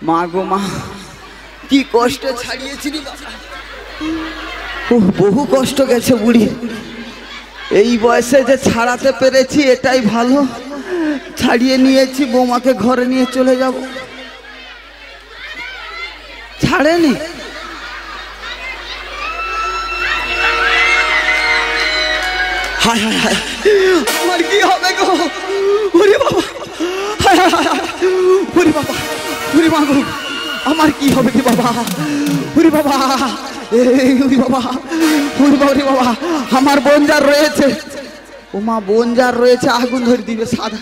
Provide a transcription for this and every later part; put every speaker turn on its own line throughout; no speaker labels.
মা গো মা, কি কষ্টে ছাড়িয়েছিলি বাবা। বহু কষ্ট গেছে বুড়ি, এই বয়সে যে ছাড়াতে পেরেছি এটাই ভালো। ছাড়িয়ে নিয়েছি, বৌমাকে ঘরে নিয়ে চলে যাব। ছাড়েনি, হায় হায় হায়, আমার কি হবে গো? ওরে বাবা, হায় হায় হায়, ওরে বাবা, ওরে মা গো, আমার কি হবে কি বাবা? ওরে বাবা, ওরে বাবা, ওরে বাবা, ওরে বাবা, আমার বোন যার রয়েছে, ও মা বোন যার রয়েছে আগুন ধরে দিবে সাদা।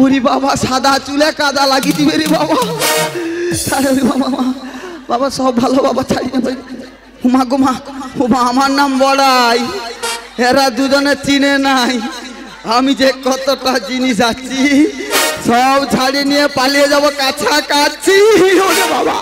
ওরে বাবা, সাদা চুলে কাদা লাগিয়ে দিবে রে বাবা। বাবা বাবা সব ভালো বাবা, ছাড়িয়ে মা গো মা, ও মা আমার নাম বড়াই, এরা দুজনে চিনে নাই আমি যে কতটা জিনিস আছি, সব ছাড়িয়ে নিয়ে পালিয়ে যাব কাছাকাছি। ওরে বাবা,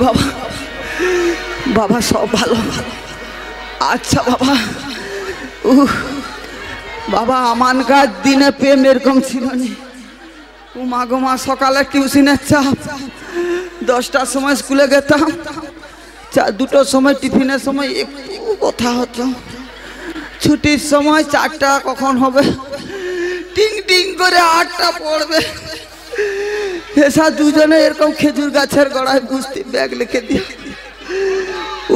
বাবা বাবা সব ভালো। আচ্ছা বাবা, বাবা আমানকার দিনে প্রেম এরকম ছিল না। ও মা গো মা, সকালে টিউশনের চাপ, 10টার সময় স্কুলে যেতাম, 2টোর সময় টিফিনের সময় একটু কথা হতো, ছুটির সময় 4টা কখন হবে, টিং টিং করে 8টা পড়বে। এসা দুজনে এরকম খেজুর গাছের গোড়ায় বুঝতে ব্যাগ লিখে দিয়ে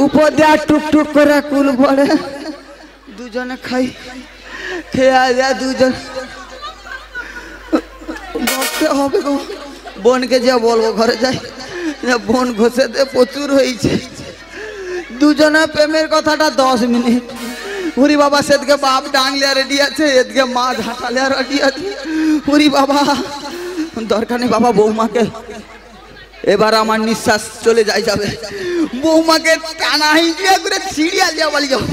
উপর দেয়া টুকটুক করে কুল পড়ে, দুজনে খাই, খেয়ে দেয়া দুজন বসতে হবে গো। বোনকে যে বলবো ঘরে যাই, বোন ঘষে দে প্রচুর হয়েছে। দুজনে প্রেমের কথাটা 10 মিনিট। উরি বাবা, সেদিকে বাপ ডাংলিয়া রেডি আছে, এদিকে মা ঝাঁটালিয়া রেডি আছে। উরি বাবা, দরকার নেই বাবা, বৌমাকে এবার আমার নিঃশ্বাস চলে যাবে, বৌমাকে টানা হিঁচিয়া করে ছিড়িয়া যাওয়া বলি যাও।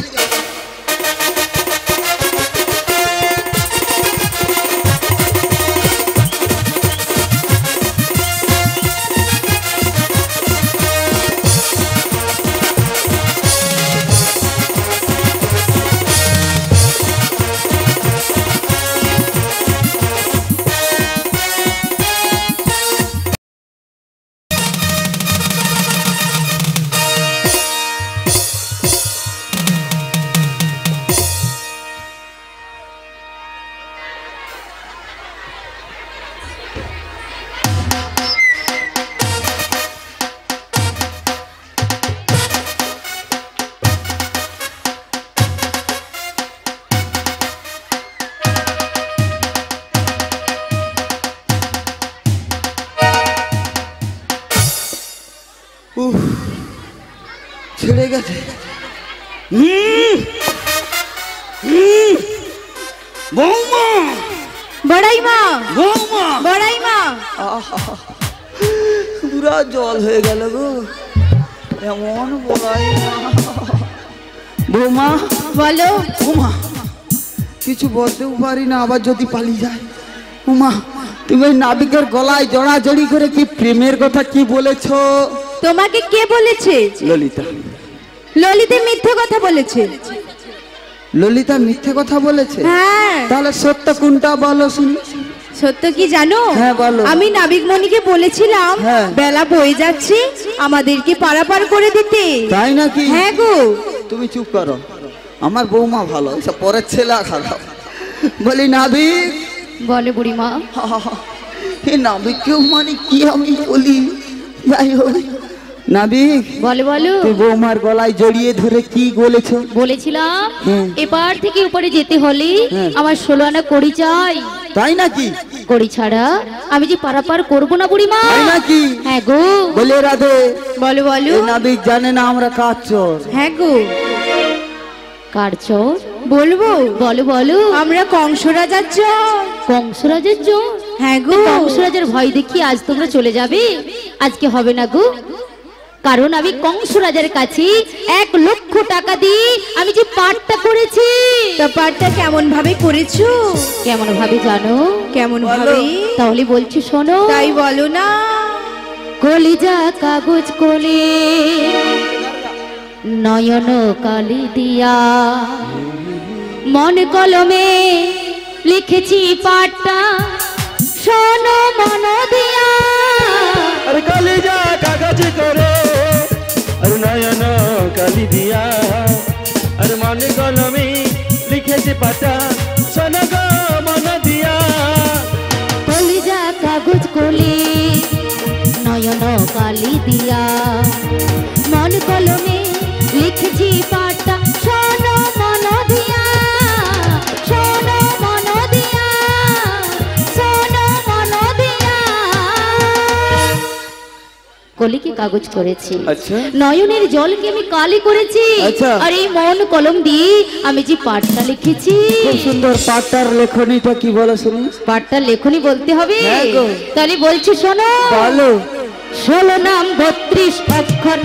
ছেড়ে গেছে। বৌমা,
বড়াই মা,
বৌমা,
বড়াই মা,
পুরা জল হয়ে গেল গো, এমন বড়াই মা। বৌমা
বলো।
বৌমা, কিছু বলতেও পারি না, আবার যদি পালিয়ে যায়। উমা, তুমি নাবিকের গলায় জড়াজড়ি করে কি প্রেমের কথা কি বলেছ?
তোমাকে কে বলেছে?
ললিতা।
ললিতা মিথ্যে কথা বলেছে।
ললিতা মিথ্যে কথা বলেছে?
হ্যাঁ।
তাহলে সত্য কোনটা বলো শুনি।
সত্য কি জানো?
হ্যাঁ, বলো।
আমি নাবিকমণিকে বলেছিলাম
হ্যাঁ।
বেলা বয়ে যাচ্ছে, আমাদেরকে পারাপার করে দিতে।
তাই নাকি?
হ্যাঁ গো।
তুমি চুপ করো, আমার বৌমা ভালো, এসব পরের ছেলে খারাপ। বলি নাবিক,
বলে বুড়িমা।
এ নাবিককেও মানে কি আমি বলি, যাই হোক। নাবিক,
বলে বলো।
তুই বৌমার গলায় জড়িয়ে ধরে কি বলেছ?
বলেছিলাম
হুম।
এপার থেকে উপরে যেতে হলে
হুম।
আমার 16 আনা কড়ি চাই।
তাই নাকি?
কড়ি ছাড়া আমি যে পারাপার করবো না বুড়িমা।
তাই নাকি?
হ্যাঁ গো।
বলে রাধে,
বলো বলো।
এ নাবিক জানে না আমরা কাজ চোর।
হ্যাঁ গো।
কার চোর?
বলবো?
বলো বলো।
আমরা কংস রাজার চোর।
কংসরাজের চোর?
হ্যাঁ গো।
কংসরাজের ভয় দেখি আজ তোমরা চলে যাবে? আজকে হবে না গো, কারণ আমি কংসরাজের কাছে 1 লক্ষ টাকা দিয়ে আমি যে পাঠটা করেছি।
তা পাঠটা কেমন ভাবে করেছো?
কেমন ভাবে জানো?
কেমন
বলো।
ভাবে?
তাহলে বলছি শোনো।
তাই বলো না।
কলিজা কাগজ কোলে নয়ন কালি দিয়া মন কলমে লিখেছি পাঠটা, শোনো মন দিয়া।
अरे कलिजा कागज करे अरे नयन काली दिया अरे मन कलमी लिखे से पाता सोना गो मन दिया
কলিজা কাগজ কোলে নয়ন কালি দিয়া মন কলমে লিখেছি পাঠটা, শোনো মন দিয়া, শোনো মন দিয়া, শোনো মন দিয়া। কলিকে কাগজ করেছি,
আচ্ছা।
নয়নের জলকে আমি কালি করেছি,
আচ্ছা।
আর এই মন কলম দিয়ে আমি যে পাঠটা লিখেছি।
খুব সুন্দর পাঠটার লেখনীটা কি বলো শুনি?
পাঠটা লেখনি বলতে হবে?
হ্যাঁ গো।
তাহলে বলছি শোনো।
বলো।
16 নাম 32 অক্ষর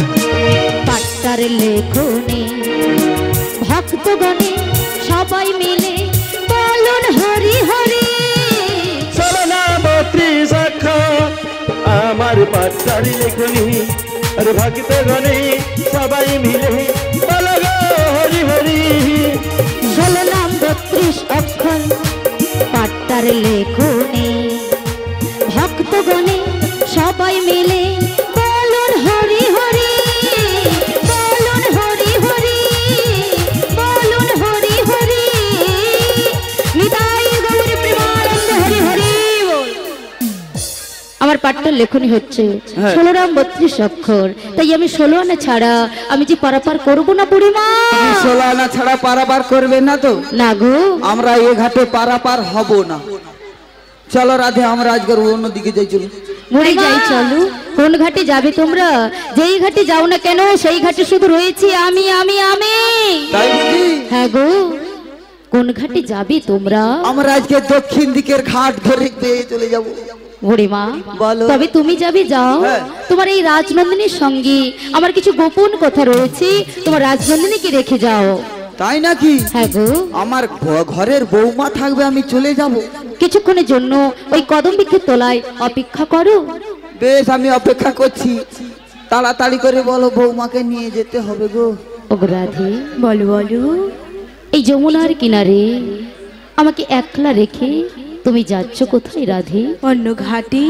পাঠটার লেখনি, ভক্তগণে সবাই মিলে বলুন হরি হরি।
सोलना 32 अक्षर আমার পাতারি লেখনি अरे भक्त गणे सबाई मिले বলো গো হরি হরি।
16 নাম 32 অক্ষর পাঠটার লেখনি, ভক্তগণে সবাই মিলে বলুন হরি হরি, বলুন হরি হরি, বলুন হরি হরি। নিতাই গৌর প্রেমানন্দ হরি হরি বল। আমার পাঠটার লেখনি হচ্ছে
হ্যাঁ।
16 নাম 32 অক্ষর, তাই আমি 16 আনা ছাড়া আমি যে পারাপার করবো না বুড়িমা।
তুমি 16 আনা ছাড়া পারাপার করবে না তো?
না গো।
আমরা এ ঘাটে পারাপার হব না। চলো রাধে, আমরা আজকের অন্যদিকে যাই, চলো।
মরে যাই চলো। কোন ঘাটে যাবে তোমরা? যেই ঘাটে যাও না কেন সেই ঘাটে শুধু রয়েছি আমি আমি আমি।
তাই বুঝি?
হ্যাঁ গো। কোন ঘাটে যাবে তোমরা?
আমরা আজকে দক্ষিণ দিকের ঘাট ধরে বেয়ে চলে যাব।
ওরে মা,
বলো।
তবে তুমি যাবে যাও।
হ্যাঁ।
তোমার এই রাজনন্দিনীর সঙ্গে আমার কিছু গোপন কথা রয়েছে, তোমার রাজনন্দিনীকে রেখে যাও।
তাই নাকি?
হ্যাঁ গো।
আমার ঘরের বৌমা থাকবে, আমি চলে যাব।
কিছুক্ষণের জন্য ওই কদম বৃক্ষের তলায় অপেক্ষা করো।
বেশ, আমি অপেক্ষা করছি। তাড়াতাড়ি করে বলো, বৌমাকে নিয়ে যেতে হবে গো।
ওগো রাধে,
বলো বলো।
এই যমুনার কিনারে আমাকে একলা রেখে তুমি যাচ্ছ কোথায় রাধে?
অন্য ঘাটে।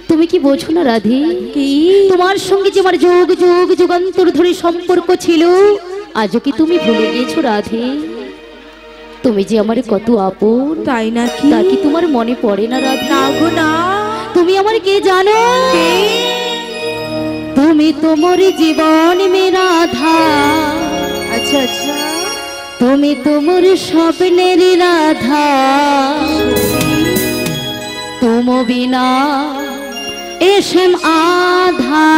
তুমি কি বোঝো না রাধে?
কি?
তোমার সঙ্গে যে আমার যুগ যুগ যুগান্তর ধরে সম্পর্ক ছিল, আজও কি তুমি ভুলে গিয়েছো রাধে? তুমি যে আমার কত আপন,
তাই নাকি?
তা কি তোমার মনে পড়ে না রাধে?
না গো না।
তুমি আমার কে জানো? তুমি তোমার জীবন মে রাধা,
আচ্ছা আচ্ছা।
তুমি তোমার স্বপ্নের রাধা, তুম বিনা এসেম আধা।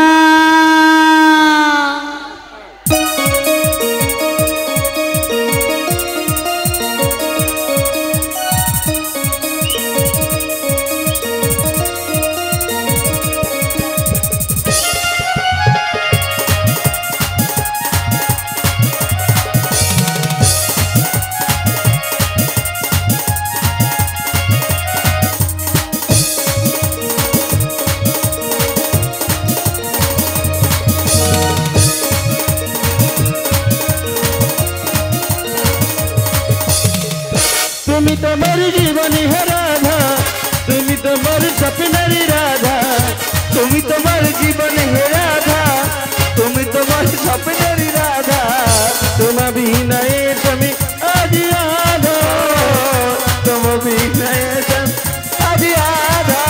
তুমি তোমার জীবনী হে রাধা श्याम आज आधा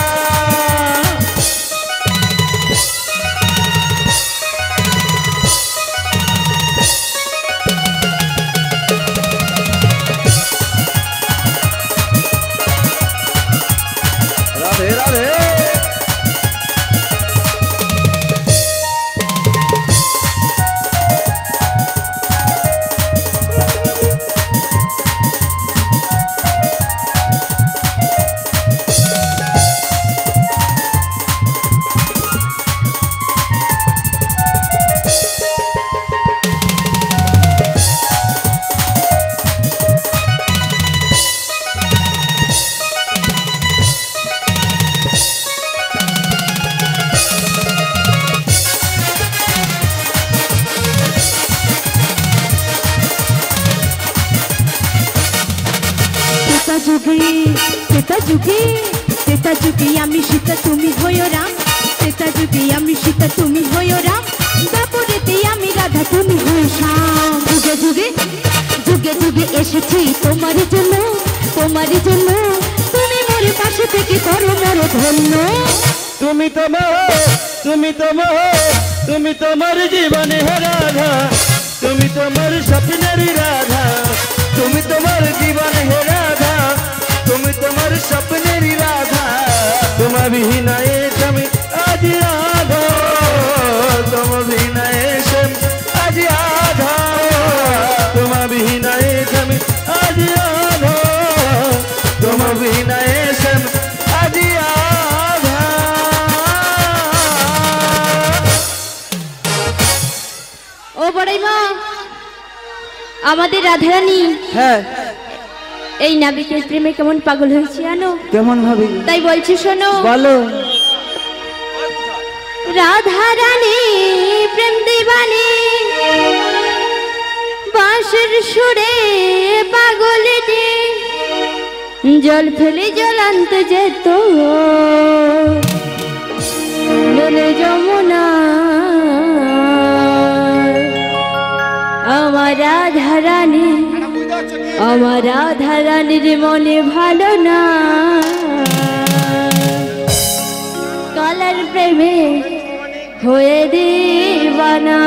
राधे राधे
তেতা যুগে আমি সীতা তুমি হইও রাম তেতা যুগে আমি সীতা তুমি হইও রাম দাপরেতে আমি রাধা তুমি হইও শ্যাম
যুগে যুগে যুগে যুগে এসেছি তোমার জন্য তুমি মোর পাশে থেকে করো মোর ধন্য
তুমি তোমার জীবনে হে রাধা তুমি তোমার স্বপ্নের রাধা তুমি তোমার জীবনে হে রাধা তুমি তোমার স্বপ্নের রাধা তোমার বিনা আমি আজ রাধা তোমার বিনা আজ আধা তোমার বিনা আমি আজ রাধা তোমার বিনা আজ আধা
ও বড়াই মা আমাদের রাধারানী
হ্যাঁ
এই নাবিকের প্রেমে কেমন পাগল হয়েছে জানো
কেমন ভাবি
তাই বলছি শোনো
বলো
রাধারানী প্রেম দিবানী বাঁশের সুরে পাগল যে জল ফেলে জল আনতে যেত নলে যমুনা আমার রাধারানীর মনে ভালো না কালার প্রেমে হয়ে দিবানা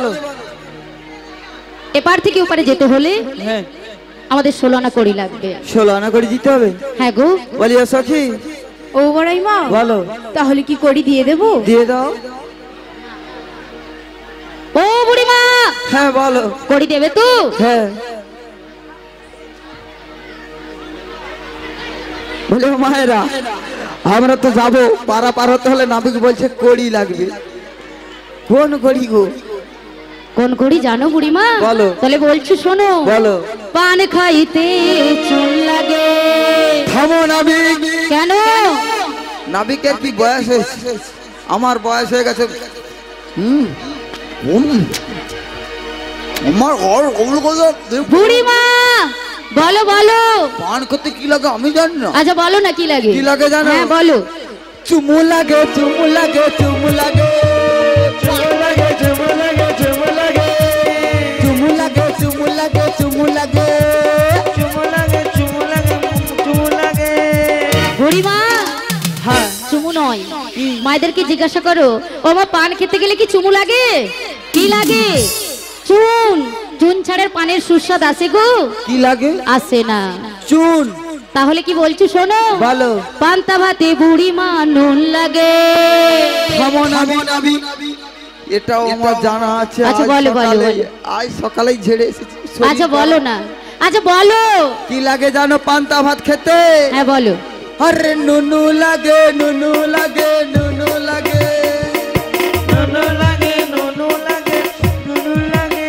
বলো।
এপার থেকে ওপারে যেতে হলে
হ্যাঁ
আমাদের 16 আনা কড়ি লাগবে।
16 আনা করে দিতে হবে।
হ্যাঁ গো।
বলি ও সখী
ও বড়াই মা,
বলো।
তাহলে কি করি দিয়ে দেবো?
দিয়ে দাও।
ও বুড়িমা,
হ্যাঁ বলো।
কড়ি দেবে তো?
হ্যাঁ বলে ও মায়েরা, আমরা তো যাবো, পারা পার হতে হলে নাবিক বলছে কড়ি লাগবে। কোন কড়ি গো?
কোন কড়ি জানো বুড়িমা?
বলো।
তাহলে বলছি শোনো।
বলো।
পান খাইতে চুন লাগে।
থামো নাবিক।
কেন?
নাবিকের কি বয়স হয়েছে? আমার বয়স হয়ে গেছে। আমার
বুড়িমা বলো বলো।
পান করতে কি লাগে আমি জানি না।
আচ্ছা বলো না কি লাগে।
কি লাগে জানো?
হ্যাঁ বলো।
চুমু লাগে, চুমু লাগে, চুমু লাগে,
চুমু লাগে, চুমু লাগে, চুমু লাগে,
চুমু লাগে, চুমু লাগে, চুমু লাগে,
চুমু লাগে, চুমু লাগে, চুমু লাগে।
বুড়িমা
হ্যাঁ
চুমু নয়, মায়েদেরকে জিজ্ঞাসা করো ও মা পান খেতে গেলে কি চুমু লাগে? কি লাগে? চুন। চুন ছাড়ের পানের সুস্বাদ আসে গো?
কি লাগে?
আসে না।
চুন।
তাহলে কি বলছি শোনো।
বলো।
পান্তা ভাতে বুড়িমা নুন লাগে।
থামো নাবিক। এটাও আমার জানা আছে।
আচ্ছা, বলো, বলো, বলো।
আজ সকালেই ঝেড়ে এসেছি।
আচ্ছা বলো না। আচ্ছা বলো।
কি লাগে জানো পান্তা ভাত খেতে?
হ্যাঁ বলো।
আরে নুনু লাগে, নুনু লাগে, নুনু লাগে,
নুনু লাগে, নুনু লাগে, নুনু লাগে,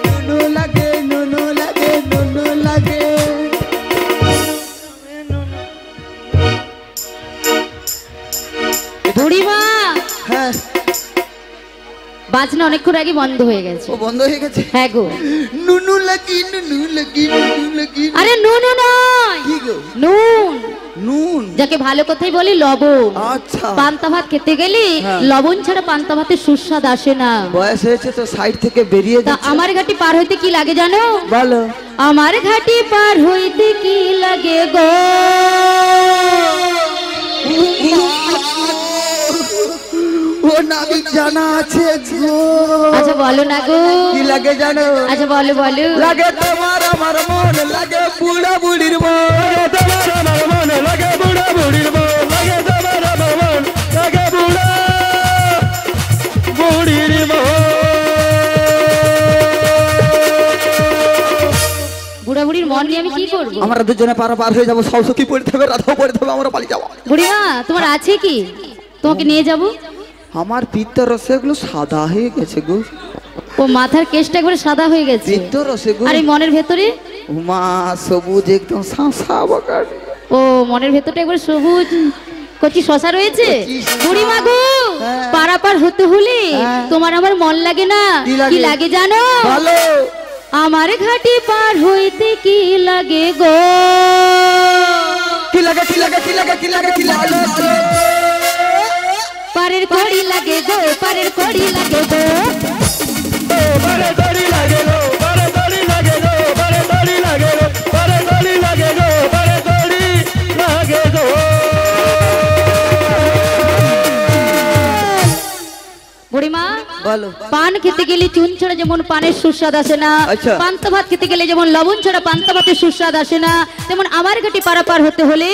নুনু লাগে, নুনু লাগে, নুনু লাগে।
বুড়িমা
হ্যাঁ
বাজনা অনেকক্ষণ আগে বন্ধ হয়ে গেছে।
ও বন্ধ হয়ে গেছে।
হ্যাঁ গো।
নুনু লাগি, নুনু লাগি, নুনু লাগি।
আরে নুন নয়,
কি গো?
নুন।
নুন।
যাকে ভালো কথাই বলি লবণ।
আচ্ছা।
পান্তা ভাত খেতে গেলে
হ্যাঁ।
লবণ ছাড়া পান্তা ভাতের সুস্বাদ আসে না।
বয়স হয়েছে তো সাইড থেকে বেরিয়ে
তা
যাচ্ছে।
আমার ঘাটি পার হইতে কি লাগে জানো?
বলো।
আমার ঘাটি পার হইতে কি লাগে গো?
ও নাবিক জানা আছে গো।
আচ্ছা বলো না গো।
কি লাগে জানো?
আচ্ছা বলো বলো।
লাগে তোমার আমার মন, লাগে বুড়া বুড়ির মন,
লাগে তোমার আমার মন, লাগে বুড়া বুড়ির মন, লাগে তোমার আমার মন, লাগে বুড়া বুড়ির মন।
বুড়া বুড়ির মন নিয়ে আমি কি করবো?
আমরা দুজনে পার হয়ে যাবো। সরস্বতী পড়তে হবে, রাধাও পড়তে হবে, আমরা পালিয়ে যাবো।
বুড়িমা তোমার আছে কি? তোমাকে নিয়ে যাব।
আমার পিত্তর রসে গুলো সাদা হয়ে গেছে গো।
ও মাথার কেশটা একবারে সাদা হয়ে গেছে।
পিত্তর রসে গো।
আর এই মনের ভেতরে?
উমা সবুজ একদম সাঁসা বাগান।
ও মনের ভেতরটা একবার সবুজ কচি শশা রয়েছে। বুড়িমা গো
হ্যাঁ।
পারাপার হতে হলে
হ্যাঁ।
তোমার আমার মন লাগে না?
কি লাগে?
কি লাগে জানো?
ভালো।
আমার ঘাটি পার হইতে কি লাগে গো?
কি লাগে, কি লাগে, কি লাগে, কি লাগে, কি লাগে?
পারের কড়ি লাগে গো, পারের কড়ি লাগে গো।
বারে দড়ি লাগে গো, বারে দড়ি লাগে গো, বারে দড়ি লাগে গো, বারে দড়ি লাগে গো, বারে দড়ি লাগে গো।
বুড়িমা
বলো।
পান খেতে গেলে চুন ছাড়া যেমন পানের সুস্বাদ আসে না,
আচ্ছা।
পান্তা ভাত খেতে গেলে যেমন লবণ ছাড়া পান্তা ভাতের সুস্বাদ আসে না, তেমন আমার ঘাটি পারাপার হতে হলে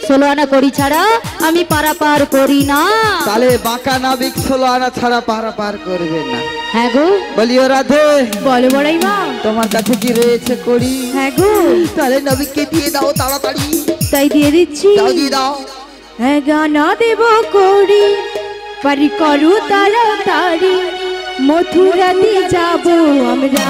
16 আনা করি ছাড়া আমি পারাপার করি না।
তাহলে বাঁকা নাবিক 16 আনা ছাড়া পার করবে না।
হ্যাঁ গো।
বলিও রাধে,
বলো বড়াই মা।
তোমার কাছে কি রয়েছে করি?
হ্যাঁ গো,
তাহলে নবীকে দিয়ে দাও তাড়াতাড়ি।
তাই দিয়ে দিচ্ছি।
দাও, দিয়ে দাও।
হ্যাঁ গানা দেব করি, পারি করু তাড়াতাড়ি, মথুরাতে যাব আমরা।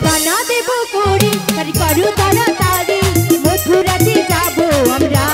গানা দেব করি, পারি করু তাড়াতাড়ি, মথুরাতে যাব আমরা।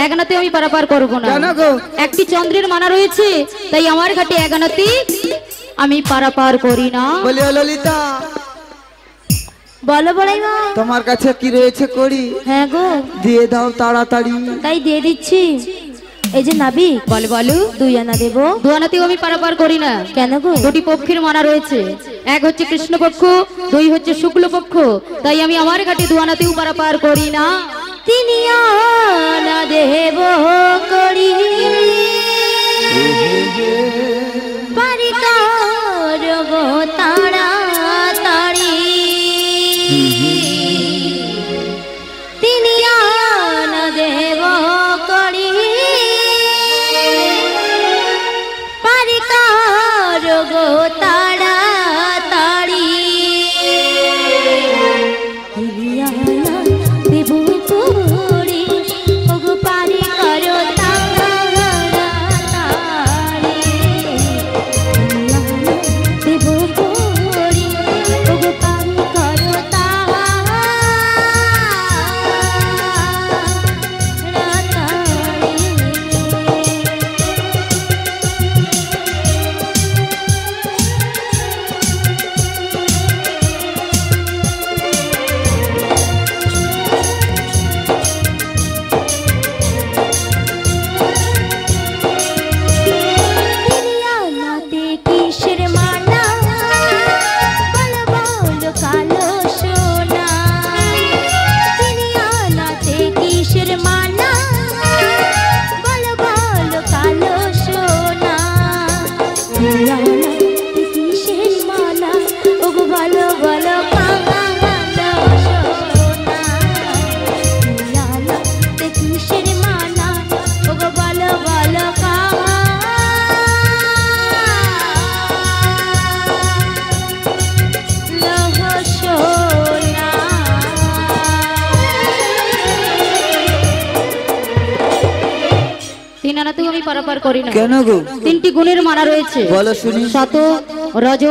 এগানাতে আমি পারাপার করব না।
কেন গো?
একটি চন্দ্রের মানা রয়েছে, তাই আমার ঘাটে এগানাতে আমি পারাপার করি না।
বলি ও ললিতা,
বলো বড়াইমা।
তোমার কাছে কি রয়েছে করি?
হ্যাঁ গো,
দিয়ে দাও তাড়াতাড়ি।
তাই দিয়ে দিচ্ছি। এই যে নাবি,
বল বলো।
2 আনা দেবো।
2 আনাতেও আমি পারাপার করি না।
কেন গো?
দুটি পক্ষের মানা রয়েছে, এক হচ্ছে কৃষ্ণ পক্ষ, 2 হচ্ছে শুক্ল পক্ষ, তাই আমি আমার ঘাটে 2 আনাতেও পারাপার করি না।
3 আনা দেব করি পারি করব তাড়াতাড়ি। 3 আনা দেব করি পারি করব তাড়াতাড়ি। 3 আনা দেব করি ওগো পারি করো তাড়াতাড়ি। 3 আনা দেব করি ওগো পারি করো দুনিয়াতে কিসের মানা বল বল কালো সোনা। দুনিয়াতে কিসের মানা বল বল কালো সোনা। দুনিয়াতে কিসের মানা ওগো বলো বলো কালো সোনা। দুনিয়াতে কিসের মানা ওগো বলো বলো
তিন আনাতেও আমি পারাপার করি না।
কেন গো?
3টি গুণের মানা রয়েছে,
বলো শুনি।
শত, রজ,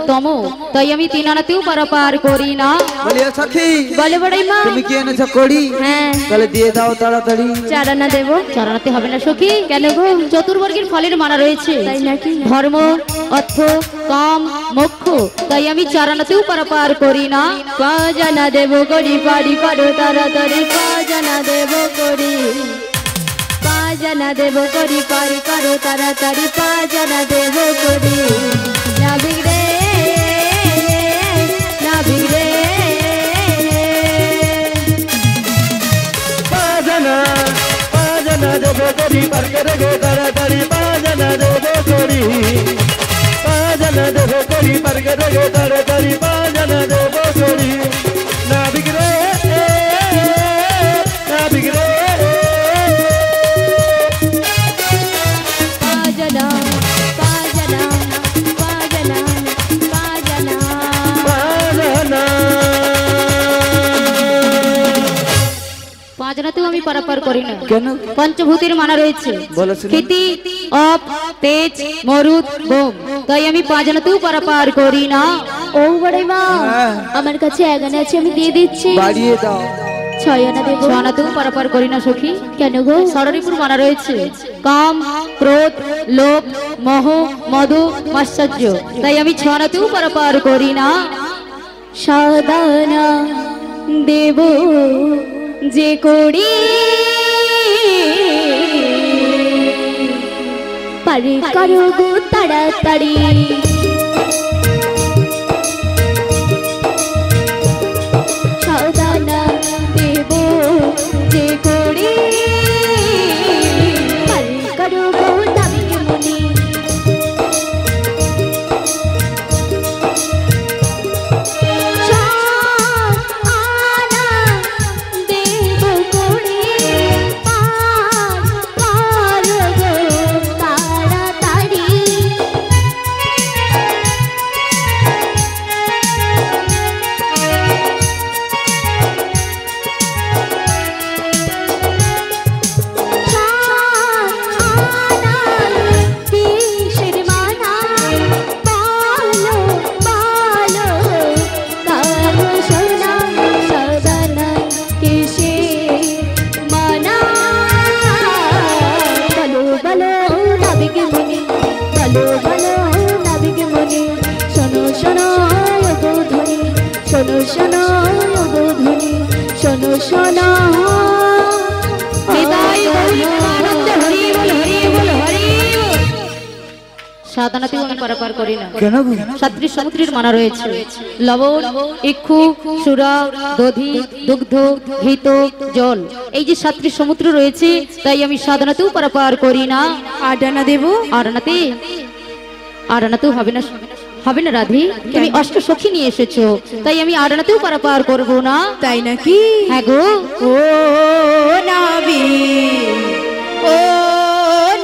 তম, তাই আমি 3 আনাতেও পারাপার করি না।
বলি ও সখী,
বলে বড়াইমা।
তুমি কি এনেছো করি?
হ্যাঁ,
তাহলে দিয়ে দাও তাড়াতাড়ি।
4 আনা দেবো।
4 আনাতে হবে না সখী। কেন গো? চতুর্বর্গের ফলের মানা রয়েছে,
তাই নাকি?
ধর্ম, অর্থ, কাম, মোক্ষ, তাই আমি 4 আনাতেও পারাপার করি না।
5 আনা দেবো করি পারি করো তাড়াতাড়ি। 5 আনা দেবো করি 5 আনা দেবো করি পারি করো তাড়াতাড়ি। 5 আনা দেবো করি না বিগড়ে না বিগড়ে।
পাজানা দেবো করি পার করে গো তাড়াতাড়ি। পাজানা দেবো করি, পাজানা দেবো করি পার করে গো তাড়াতাড়ি। পাজানা দেবো করি না বিগড়ে না বিগড়ে।
5 আনা 5 আনা 5 আনা 5 আনা।
পাজানা
5 আনাতেও আমি পারাপার করি না।
কেন?
পঞ্চভূতের মানা রয়েছে,
বলো শুনি।
ক্ষিতি, অপ, তেজ, মরুদ, বোম, তাই আমি 5 আনাতেও পারাপার করি না।
ও বড়াইমা,
হ্যাঁ।
আমার কাছে 1 আনা আছে, আমি দিয়ে দিচ্ছি।
বাড়িয়ে দাও।
6 আনা দেবো।
6 আনাতেও পারাপার করি না সখী।
কেন গো?
ষড়রিপুর মানা রয়েছে, কাম, ক্রোধ, লোভ, মোহ, মধু, মাশ্চর্য, তাই আমি 6 আনাতেও পারাপার করি না।
7 আনা দেব যে করি পারি করো গো তাড়াতাড়ি। 7 আনা দেব যে করি পারি করো গো দাবি মনি। 7 আনা দেব করি পার করো গো তাড়াতাড়ি। শোনো ধ্বনি শোনো শোনো
সাধনাতেও আমি পারাপার করি না।
কেন গো?
সাত্রী সমুদ্রের মানা রয়েছে, লবণ, ইক্ষু, সুরা, দধি, দুগ্ধ, ঘৃত, জল, এই যে সাত্রী সমুদ্র রয়েছে, তাই আমি সাধনাতেও পারাপার করি না।
আডানা দেব
আড়ানাতেও হবে না, হবে না রাধি, তুমি অষ্ট সখী নিয়ে এসেছো, তাই আমি আড়ানাতেও পারাপার করব না।
তাই নাকি?
হ্যাঁ গো।
ও নাবি ও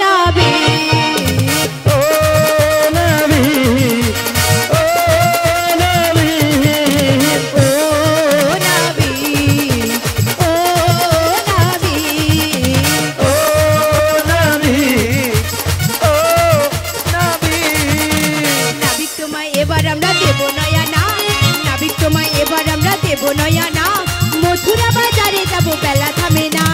নাবি মথুরা বাজারে যাবো, বেলা থামে না।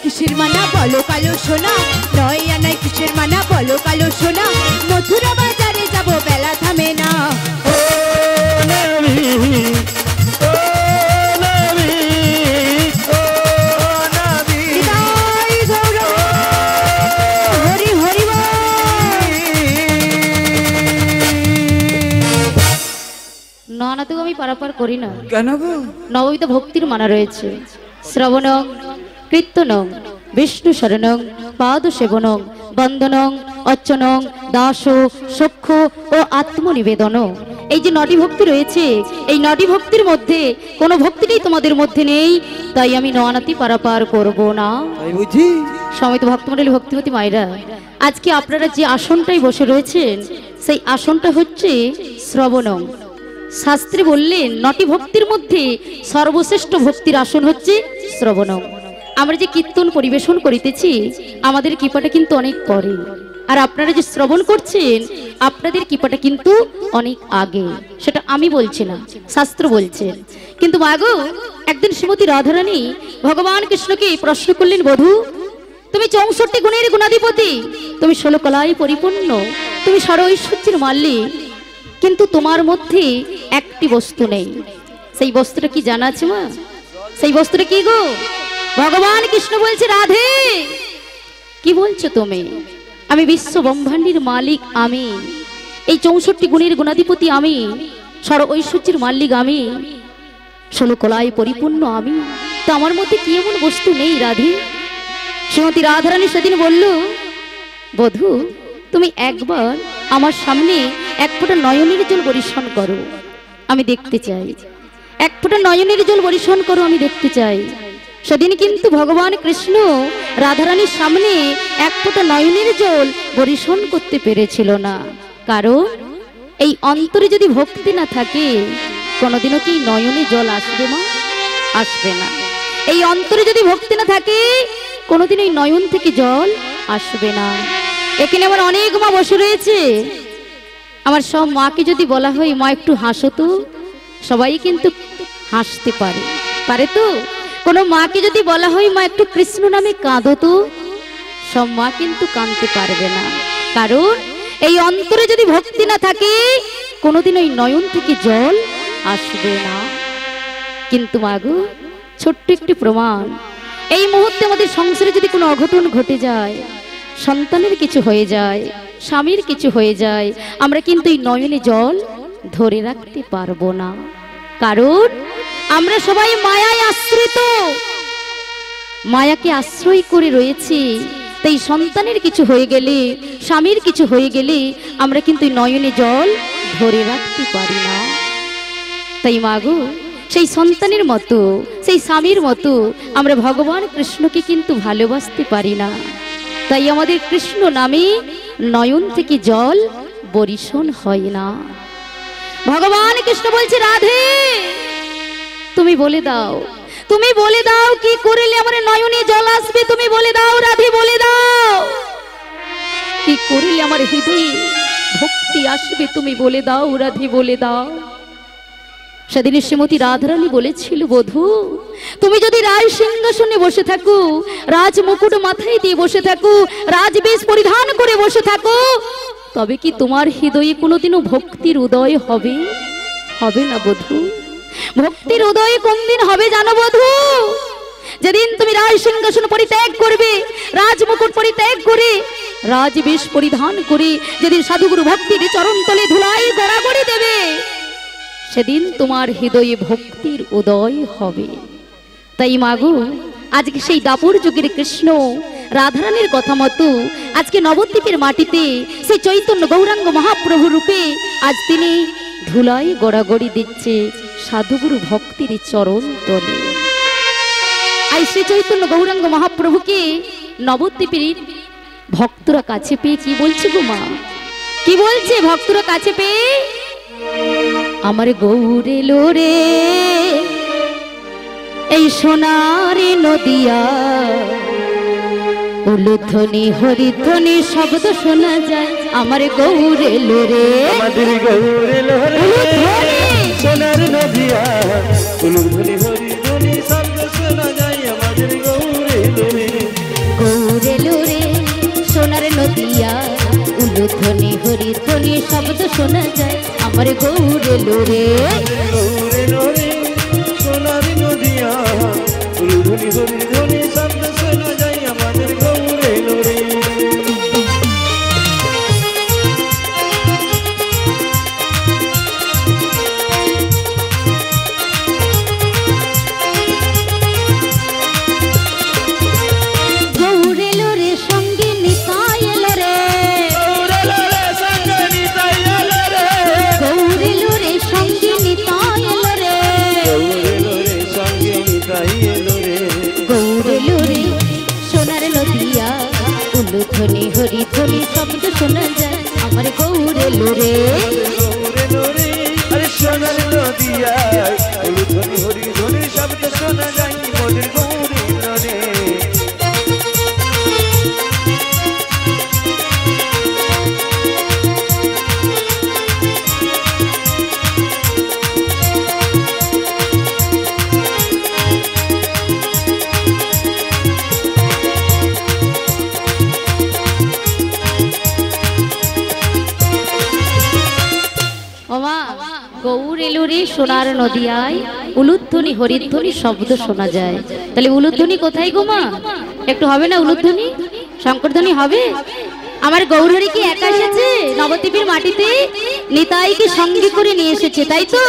কিসের মানা বলো কালো সোনা, নয় আনাই কিসের মানা বলো কালো সোনা, মথুরা বাজারে যাবো, বেলা থামে না। হরি হরি
নানাতেও আমি পারাপার করি না।
কেন গো?
নববিধ ভক্তির মানা রয়েছে, শ্রবণং, কীর্তনং, বিষ্ণু শরণং, পাদ সেবনং, বন্দনং, অর্চনং, দাস, সখ্য ও আত্মনিবেদন, এই যে 9টি ভক্তি রয়েছে, এই 9টি ভক্তির মধ্যে কোনো ভক্তিটাই তোমাদের মধ্যে নেই, তাই আমি নয়ানাতি পারাপার করব না।
তাই বুঝি?
সমিত ভক্তমণ্ডলী, ভক্তিমতী মায়েরা, আজকে আপনারা যে আসনটাই বসে রয়েছেন, সেই আসনটা হচ্ছে শ্রবণং। শাস্ত্রে বললেন 9টি ভক্তির মধ্যে সর্বশ্রেষ্ঠ ভক্তির আসন হচ্ছে শ্রবণং। আমরা যে কীর্তন পরিবেশন করিতেছি, আমাদের কৃপাটা কিন্তু অনেক পরে, আর আপনারা যে শ্রবণ করছেন, আপনাদের কৃপাটা কিন্তু অনেক আগে। সেটা আমি বলছি না, শাস্ত্র বলছেন। কিন্তু মাগো, একদিন শ্রীমতী রাধারানী ভগবান কৃষ্ণকে প্রশ্ন করলেন, বধূ, তুমি 64 গুণের গুণাধিপতি, তুমি 16 কলায় পরিপূর্ণ, তুমি সর্ব ঐশ্বর্যের মাল্যে, কিন্তু তোমার মধ্যে একটি বস্তু নেই। সেই বস্তুটা কি জানা আছে মা? সেই বস্তুটা কি গো? ভগবান কৃষ্ণ বলছে, রাধে কি বলছো তুমি? আমি বিশ্ব ব্রহ্মাণ্ডের মালিক, আমি এই 64 গুণের গুণাধিপতি, আমি সর্ব ঐশ্বর্যের মালিক, আমি 16 কলায় পরিপূর্ণ, আমি তো আমার মধ্যে কি এমন বস্তু নেই রাধে? শ্রীমতী রাধারানী সেদিন বলল, বধূ, তুমি একবার আমার সামনে এক ফোঁটা নয়নের জল বরিশন করো, আমি দেখতে চাই। এক ফোঁটা নয়নের জল বরিশন করো, আমি দেখতে চাই। সেদিন কিন্তু ভগবান কৃষ্ণ রাধারানীর সামনে এক ফোঁটা নয়নের জল বরিশন করতে পেরেছিল না, কারণ এই অন্তরে যদি ভক্তি না থাকে, কোনোদিনও কি নয়নে জল আসবে মা? আসবে না। এই অন্তরে যদি ভক্তি না থাকে, কোনোদিন এই নয়ন থেকে জল আসবে না। এখানে আমার অনেক মা বসে রয়েছে, আমার সব মাকে যদি বলা হয়, মা একটু হাসো তো, সবাই কিন্তু হাসতে পারে, পারে তো? কোনো মাকে যদি বলা হয়, মা একটু কৃষ্ণ নামে কাঁদো তো, সব মা কিন্তু কাঁদতে পারবে না, কারণ এই অন্তরে যদি ভক্তি না থাকে, কোনোদিন ওই নয়ন থেকে জল আসবে না। কিন্তু মাগো, ছোট্ট একটি প্রমাণ, এই মুহূর্তে আমাদের সংসারে যদি কোনো অঘটন ঘটে যায়, সন্তানের কিছু হয়ে যায়, স্বামীর কিছু হয়ে যায়, আমরা কিন্তু এই নয়নে জল ধরে রাখতে পারবো না, কারণ আমরা সবাই মায়ায় আশ্রিত, মায়াকে আশ্রয় করে রয়েছি। তাই সন্তানের কিছু হয়ে গেলে, স্বামীর কিছু হয়ে গেলে, আমরা কিন্তু নয়নে জল ধরে রাখতে পারি না। তাই মাগো, সেই সন্তানের মতো, সেই স্বামীর মতো আমরা ভগবান কৃষ্ণকে কিন্তু ভালোবাসতে পারি না। তাই আমাদের কৃষ্ণ নামে নয়ন থেকে জল বরিশন হয় না। ভগবান কৃষ্ণ বলছে রাধে তুমি বলে দাও, তুমি বলে দাও কি করলে আমার নয়নে জল আসবে, তুমি বলে দাও রাধে বলে দাও কি করলে আমার হৃদয়ে ভক্তি আসবে, তুমি বলে দাও রাধে বলে দাও। সেদিন শ্রীমতী রাধারানী বলেছিল বধূ তুমি যদি রাজ সিংহাসনে বসে থাকো, রাজ মুকুট মাথায় দিয়ে বসে থাকো, রাজবেশ পরিধান করে বসে থাকো, তবে কি তোমার হৃদয়ে কোনোদিনও ভক্তির উদয় হবে? হবে না বধূ। ভক্তির উদয় কোন দিন হবে জানো বধূ? যেদিন তুমি রাজ সিংহাসন পরিত্যাগ করবে, রাজ মুকুট পরিত্যাগ করে, রাজবেশ পরিধান করে যেদিন সাধুগুরু ভক্তির চরণ তলে ধুলাই গড়াগড়ি দেবে, সেদিন তোমার হৃদয়ে ভক্তির উদয় হবে। তাই মাগো আজকে সেই দাপর যুগের কৃষ্ণ রাধারানীর কথা মতো আজকে নবদ্বীপের মাটিতে সেই চৈতন্য গৌরাঙ্গ মহাপ্রভু রূপে আজ তিনি ধুলাই গড়াগড়ি দিচ্ছে সাধুগুরু ভক্তির চরণ তলে। আই শ্রী চৈতন্য গৌরাঙ্গ মহাপ্রভুকে নবদ্বীপের ভক্তরা কাছে পেয়ে কি বলছে গো মা, কি বলছে ভক্তরা কাছে পেয়ে? আমার গৌরে লোরে এই সোনারে নদিয়া, উলুধ্বনি হরিধ্বনি শব্দ শোনা যায়, আমার গৌরে লোরে
আমাদের গৌরে লোরে সোনার নদিয়া, উলুধ্বনি হরিধ্বনি শব্দ শোনা যায়, আমাদের গৌরে লোরে।
গৌরে লোরে সোনার নদিয়া, উলুধ্বনি হরিধ্বনি শব্দ শোনা যায়, আমার গৌরে লোরে।
গৌরে লোরে সোনার নদিয়া, উলুধ্বনি হরিধ্বনি শব্দ শোনা যায়, আমাদের গৌরে লোরে।
গৌরে লোরে সঙ্গে নিতাই এলো রে,
গৌরে লোরে সঙ্গে নিতাই এলো রে,
গৌরে লোরে সঙ্গে নিতাই এলো রে,
গৌরে লোরে সঙ্গে নিতাই এলো রে।
গৌরে লোরে সোনার নদিয়া, উলুধ্বনি হরিধ্বনি শব্দ শোনা যায়, আমার গৌরে লোরে।
গৌরে লোরে আরে সোনার নদিয়া, উলুধ্বনি হরিধ্বনি শব্দ শোনা যায়, মোদের গৌরে লোরে।
ওমা গৌর এলুরে সোনার নদিয়ায় উলুধ্বনি হরিধ্বনি শব্দ শোনা যায়, তাহলে উলুধ্বনি কোথায় গো মা? একটু হবে না উলুধ্বনি, শঙ্করধ্বনি হবে? আমার গৌরহরি কি একা এসেছে নবদ্বীপের মাটিতে? নিতাইকে সঙ্গে করে নিয়ে এসেছে তাই তো?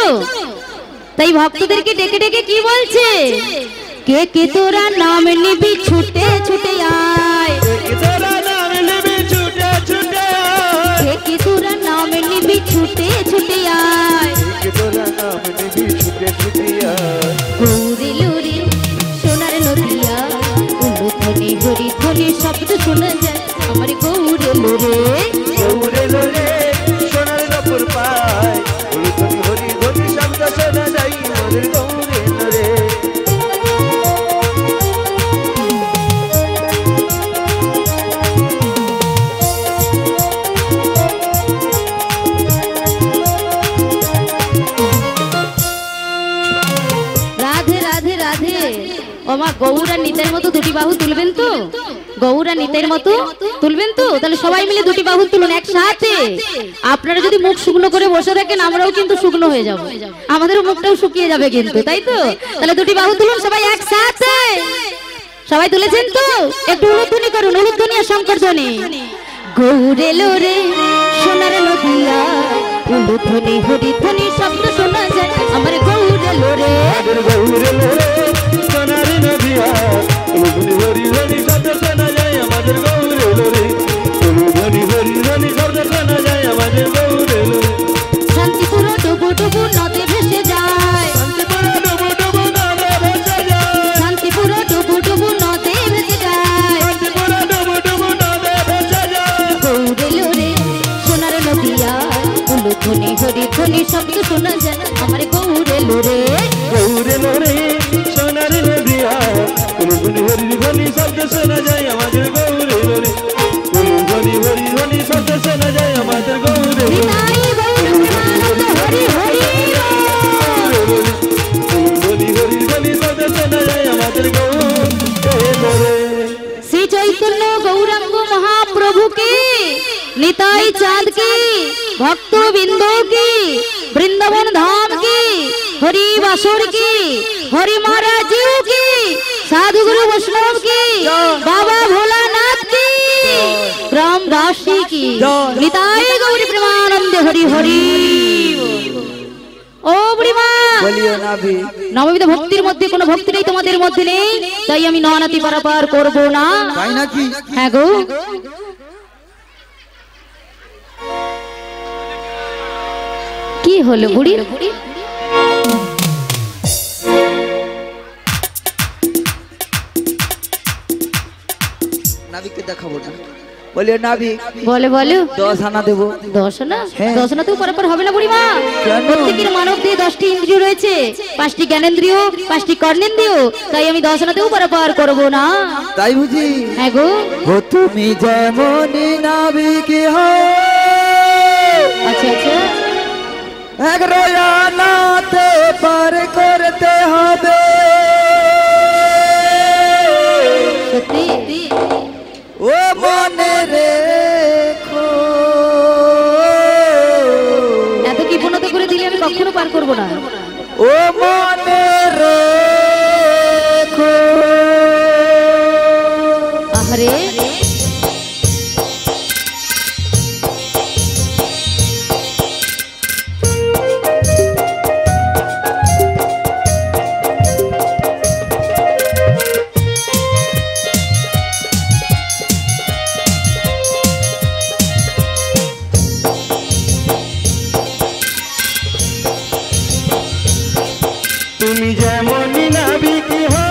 তাই ভক্তদেরকে ডেকে ডেকে কি বলছে? কে কে তোরা নাম নিবি ছুটে ছুটে আয়,
তোরা নাম নিবি ছুটে ছুটে আয়,
কে কে তোরা নাম নিবি ছুটে ছুটে আয়,
তোরা নাম নিবি ছুটে ছুটে আয়।
গৌরে লোরে সোনার নদিয়া, উলুধ্বনি হরিধ্বনি শব্দ শোনা যায়, আমার গৌরে লোরে।
গৌরে লোরে সোনার নপুর পায়, উলুধ্বনি হরিধ্বনি শব্দ শোনা যায়, মোদের গৌরে লোরে।
রাধে রাধে রাধে। ওমা গৌরা নিতাইয়ের মতো দুটি বাহু তুলবেন তো? গৌরা নিতাইয়ের মতো তুলবেন তো? তাহলে সবাই মিলে দুটি বাহু তুলুন একসাথে। আপনারা যদি মুখ শুকনো করে বসে থাকেন আমরাও কিন্তু শুকনো হয়ে যাব, আমাদেরও মুখটাও শুকিয়ে যাবে কিন্তু, তাই তো? তাহলে দুটি বাহু তুলুন সবাই একসাথে। সবাই তুলেছেন তো? একটু উলুধ্বনি করুন, উলুধ্বনি আর শঙ্করধ্বনি। গৌরে লোরে সোনার নদিয়া, উলুধ্বনি হরিধ্বনি শব্দ শোনা যায়, আমার গৌরে লোরে।
গৌরে লোরে সোনার নদিয়া, উলুধ্বনি হরিধ্বনি শব্দ শোনা যায়, আমাদের গৌরে লোরে। উলুধ্বনি হরিধ্বনি শব্দ শোনা যায়, আমাদের গৌরে লোরে।
শান্তিপুর ডুবু ডুবু নদে ভেসে যায়,
শান্তিপুর ডুবু ডুবু নদে ভেসে যায়,
শান্তিপুর ডুবু ডুবু নদে ভেসে যায়,
শান্তিপুর ডুবু ডুবু নদে ভেসে যায়।
গৌরে লোরে সোনার নদিয়া, উলুধ্বনি হরিধ্বনি শব্দ শব্দ শোনা যায় আমার গৌরে লোরে
গৌরে লোরে সোনার নদিয়া কুলুকুলি হরি ধ্বনি শব্দ শোনা যায় আমাদের গৌরে লোরে কুলুকুলি হরি ধ্বনি শব্দ শোনা যায় আমাদের গৌরে লোরে
নিতাই গৌর প্রেমানন্দ হরি হরি
কুলুকুলি হরি ধ্বনি শব্দ শোনা যায় আমাদের গৌরে লোরে
শ্রী চৈতন্য গৌরাঙ্গ মহাপ্রভু কি নিতাই চাঁদ কি ভক্ত বিন্দু কি বৃন্দাবন ধাম কি হরি বাসর কি হরি মহারাজ কি সাধুগুরু বৈষ্ণব কি বাবা ভোলানাথ কি গ্রামবাসী কি নিতাই গৌরী প্রেমানন্দ হরি হরি ও বুড়িমা
বলিও নাভি
নববিধ ভক্তির মধ্যে কোনো ভক্তি নেই তোমাদের মধ্যে নেই তাই আমি ননাতি পারাপার করব না
তাই নাকি
হ্যাঁ গো কি হলো বুড়ি
নাভিকে দেখাবো না বলিও নাভি
বলে বলো
10 আনা দেবো
10 না
হ্যাঁ।
10 না তো পারাপার হবে না বুড়িমা
কেন?
প্রত্যেকের মানব দিয়ে 10টি ইন্দ্রিয় রয়েছে 5টি জ্ঞানেন্দ্রিয় 5টি কর্ণেন্দ্রিয় তাই আমি 10 নাতেও পারাপার করব না
তাই বুঝি
হ্যাঁ গো
ও তুমি যেমনই নাবিকে হও
আচ্ছা আচ্ছা
এক রয়ানাতে পার করতে হবে
সত্যি
ও মনে রেখো
এত কি পূর্ণতা করে দিলে আমি কখনো পার করব না
ও মনে রেখো
আহারে
তুমি যেমনই নাবিকি হো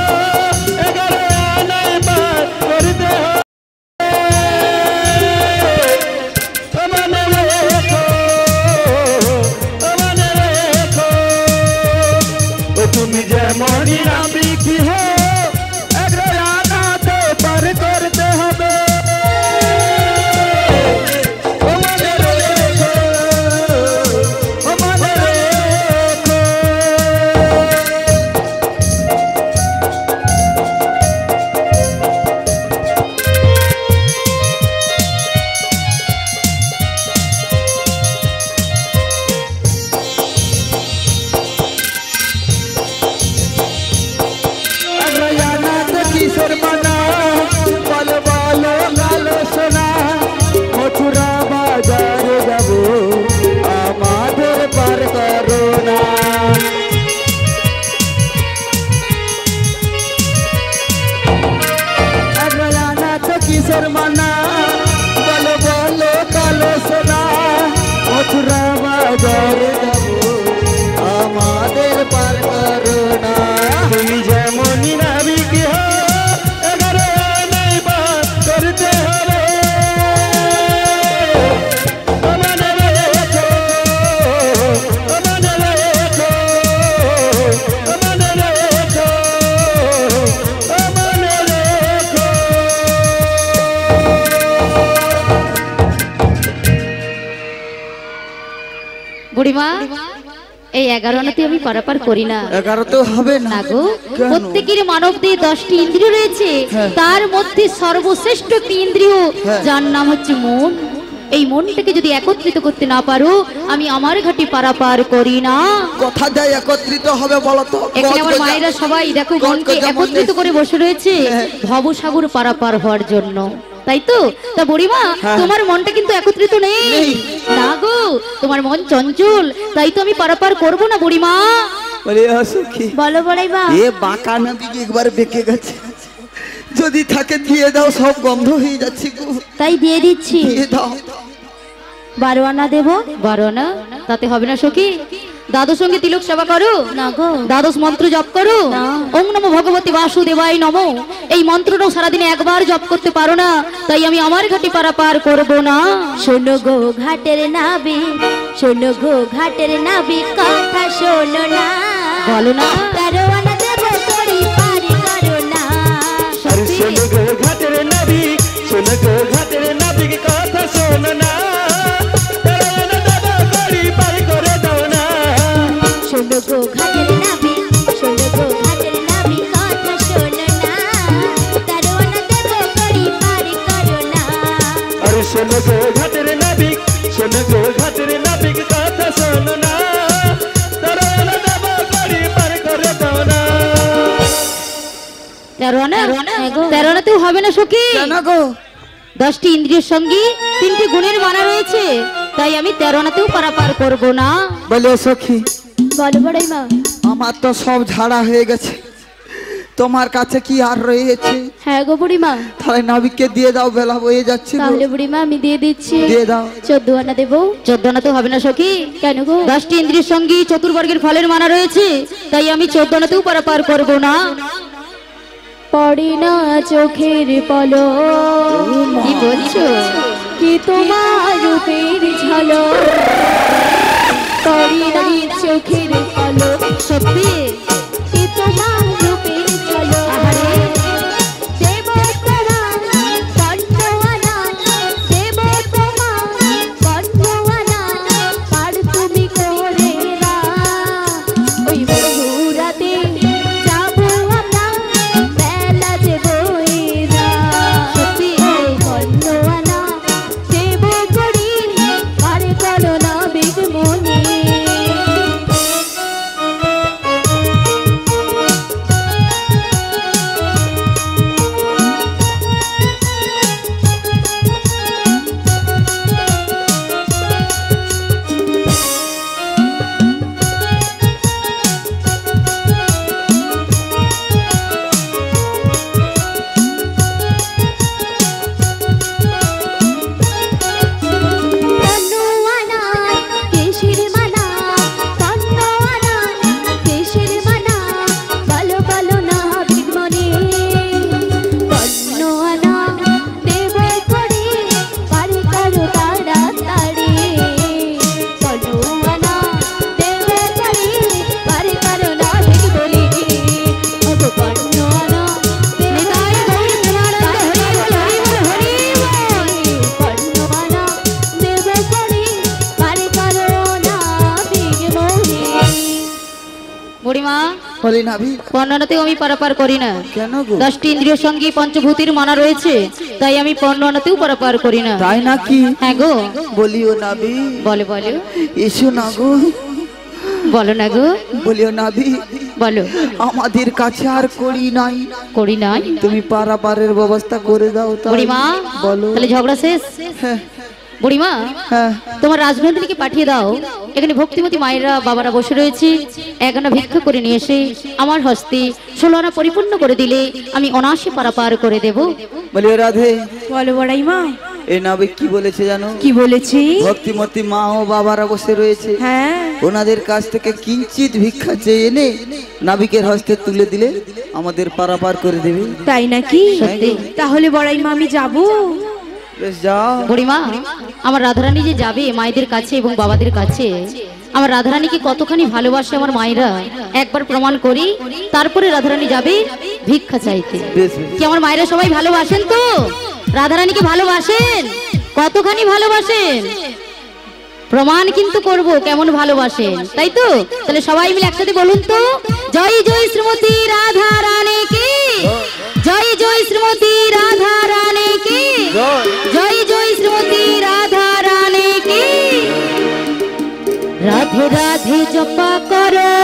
11 আনায় পার করতে হবে মনে রেখো মনে রেখো ও তুমি যেমনই নাবিকি হো 11 আনাতে পার করতে হবে মনে রেখো মনে রেখো
রয়ানাত কিশোর মানা বল বলো লালো সোনা মথুরা বাজার যাব আমাদের পার করো না রয়ানাত কিশোর মানা বল বলো কালো সোনা মথুরা বাজার যাব আমাদের পার করো না
তুমি যেমনই নাবিকি হো 11 আনায় পার করতে হবে মনে রেখো মনে রেখো মনে রেখো মনে রেখো
বুড়িমা এই 11 নাতে আমি পারাপার করি না
11 তো হবে না
না গো
কেন?
প্রত্যেকের মানব দিয়ে 10টি ইন্দ্রিয় রয়েছে
হ্যাঁ।
তার মধ্যে সর্বশ্রেষ্ঠ একটি ইন্দ্রিয়
হ্যাঁ।
যার নাম হচ্ছে মন এই মনটাকে যদি একত্রিত করতে না পারো আমি আমার ঘাটি পারাপার করি না
কথা যায় একত্রিত হবে বলো তো
এখানে আমার
গজগজা-
মায়েরা সবাই দেখো মনকে
গজগজা
একত্রিত
মনে-
করে বসে রয়েছে
হ্যাঁ।
ভবসাগর পারাপার হওয়ার জন্য তাই তো তা বুড়িমা
হ্যাঁ।
তোমার মনটা কিন্তু একত্রিত নেই
নেই।
না গো তোমার মন চঞ্চল তাই তো আমি পারাপার করব না বুড়িমা
বলে সখী
বলো বড়াইবা
এ বাঁকা নদী একবার বেঁকে গেছে যদি থাকে দিয়ে দাও সব গন্ধ হয়ে যাচ্ছে গো
তাই দিয়ে দিচ্ছি
দিয়ে দাও
12 আনা দেবো 12 আনা তাতে হবে না সখী দাদুর সঙ্গে তিলক সেবা করো
না গো।
দ্বাদশ মন্ত্র জপ করো
না।
ওম নমো ভগবতী বাসুদেবায় নমো এই মন্ত্রটাও সারাদিনে একবার জপ করতে পারো না, তাই আমি আমার ঘাটি পারাপার করব না।
শোনো গো ঘাটের নাবি, শোনো গো ঘাটের নাবি, কথা শোনো না।
বলো না।
তেরো আনা দেব করি পারি করো না।
আরে শোনো গো ঘাটের নাবি, শোনো গো ঘাটের নাবি, কথা শোনো না।
শোনো গো ঘাটের নাবি, শোনো গো ঘাটের নাবি, কথা শোনো না। তেরো আনা দেব করি পারি করো না।
আরে শোনো গো ঘাটের নাবি, শোনো গো ঘাটের নাবি, কথা শোনো না। তেরো আনা দেব করি পারি করে দাও না।
13 আনা?
হ্যাঁ গো।
13 আনাতেও হবে না সখী।
কেন গো?
10টি ইন্দ্রিয়ের সঙ্গে 3টি গুণের মানা রয়েছে, তাই আমি 13 আনাতেও পারাপার করব না।
বলে সখী,
বলো বড়াই মা।
আমার তো সব ঝাড়া হয়ে গেছে, তোমার কাছে কি আর রয়েছে?
হ্যাঁ গো বুড়িমা।
তাহলে নাবিককে দিয়ে দাও, বেলা বয়ে যাচ্ছে গো।
তাহলে বুড়িমা আমি দিয়ে দিচ্ছি।
দিয়ে দাও।
14 আনা দেবো।
14 আনাতেও হবে না সখী।
কেন গো?
10টি ইন্দ্রিয়ের সঙ্গে চতুর্বর্গের ফলের মানা রয়েছে, তাই আমি 14 আনাতেও পারাপার করব না।
পড়ে না চোখের পলক,
কি বলছো?
কি তোমার রূপের ঝলক। পড়ে না চোখের পলক,
সত্যি?
কি তোমার রূপের ঝলক।
আহারে।
দেব তোমার কণ্ঠওয়ালা, দেব তোমার কণ্ঠওয়ালা, আর তুমি করে না। ওই মধুরাতে যাবো আমরা, বেলা যে বয়ে না।
সত্যি?
ওই কণ্ঠওয়ালা দেব করি, আর করো না বিঘ্মনে। তন্নুয়ানা কেশির মানা, তন্নুয়ানা কেশির মানা, বলো বলো না বিঘ্মনে। তন্নুয়ানা দেব করি, পারি করো তাড়াতাড়ি। তন্নুয়ানা দেব করি, পারি করো না বিঘ্মনে। ওগো তন্নুয়ানা
নিতাই গৌর প্রেমানন্দ হরি বল, হরি বল, হরি বল।
তন্নুয়ানা দেব করি, পারি করো না বিঘ্মনে।
বুড়িমা,
বলি নাবি,
15 আনাতেও আমি পারাপার করি না।
কেন গো?
10টি ইন্দ্রিয়ের সঙ্গে পঞ্চভূতির মানা রয়েছে, তাই আমি 15 আনাতেও পারাপার করি না।
তাই নাকি?
হ্যাঁ গো।
বলিও নাবি,
বলো বলো,
এসো না গো।
বলো না গো,
বলিও নাবি,
বলো।
আমাদের কাছে আর করি নাই,
করি নাই?
তুমি পারাপারের ব্যবস্থা করে দাও। তাই।
বুড়িমা,
বলো।
তাহলে ঝগড়া শেষ?
হ্যাঁ
বুড়িমা,
হ্যাঁ।
তোমার রাজভেন্দ্রীকে পাঠিয়ে দাও, এখানে ভক্তিমতী মায়েরা বাবারা বসে রয়েছে, 1 আনা ভিক্ষা করে নিয়ে এসে আমার হস্তে 16 আনা পরিপূর্ণ করে দিলে আমি অনায়াসে পারাপার করে দেব।
বলিও রাধে,
বলো বড়াই মা।
এই নাবিক কি বলেছে জানো?
কি বলেছি?
ভক্তিমতী মা ও বাবারা বসে রয়েছে,
হ্যাঁ।
ওনাদের কাছ থেকে কিঞ্চিত ভিক্ষা চেয়ে এনে নাবিকের হস্তে তুলে দিলে আমাদের পারাপার করে দেবে।
তাই নাকি?
সত্যি?
তাহলে বড়াই মা আমি যাবো।
বেশ যাও।
বুড়িমা, আমার রাধারানী যে যাবে মায়েদের কাছে এবং বাবাদের কাছে, আমার রাধারানীকে কতখানি ভালোবাসে আমার মায়েরা একবার প্রমাণ করি, তারপরে রাধারানী যাবে ভিক্ষা চাইতে।
বেশ বেশ।
কি আমার মায়েরা সবাই ভালোবাসেন তো? রাধারানীকে ভালোবাসেন? কতখানি ভালোবাসেন? প্রমাণ কিন্তু করব কেমন ভালোবাসেন, তাই তো? তাহলে সবাই মিলে একসাথে বলুন তো, জয় জয় শ্রীমতী রাধা রানী কি, জয় জয় শ্রীমতী রাধা রানী কি, জয় জয় শ্রীমতী রাধা রানী কি। রাধে রাধে জপা করো,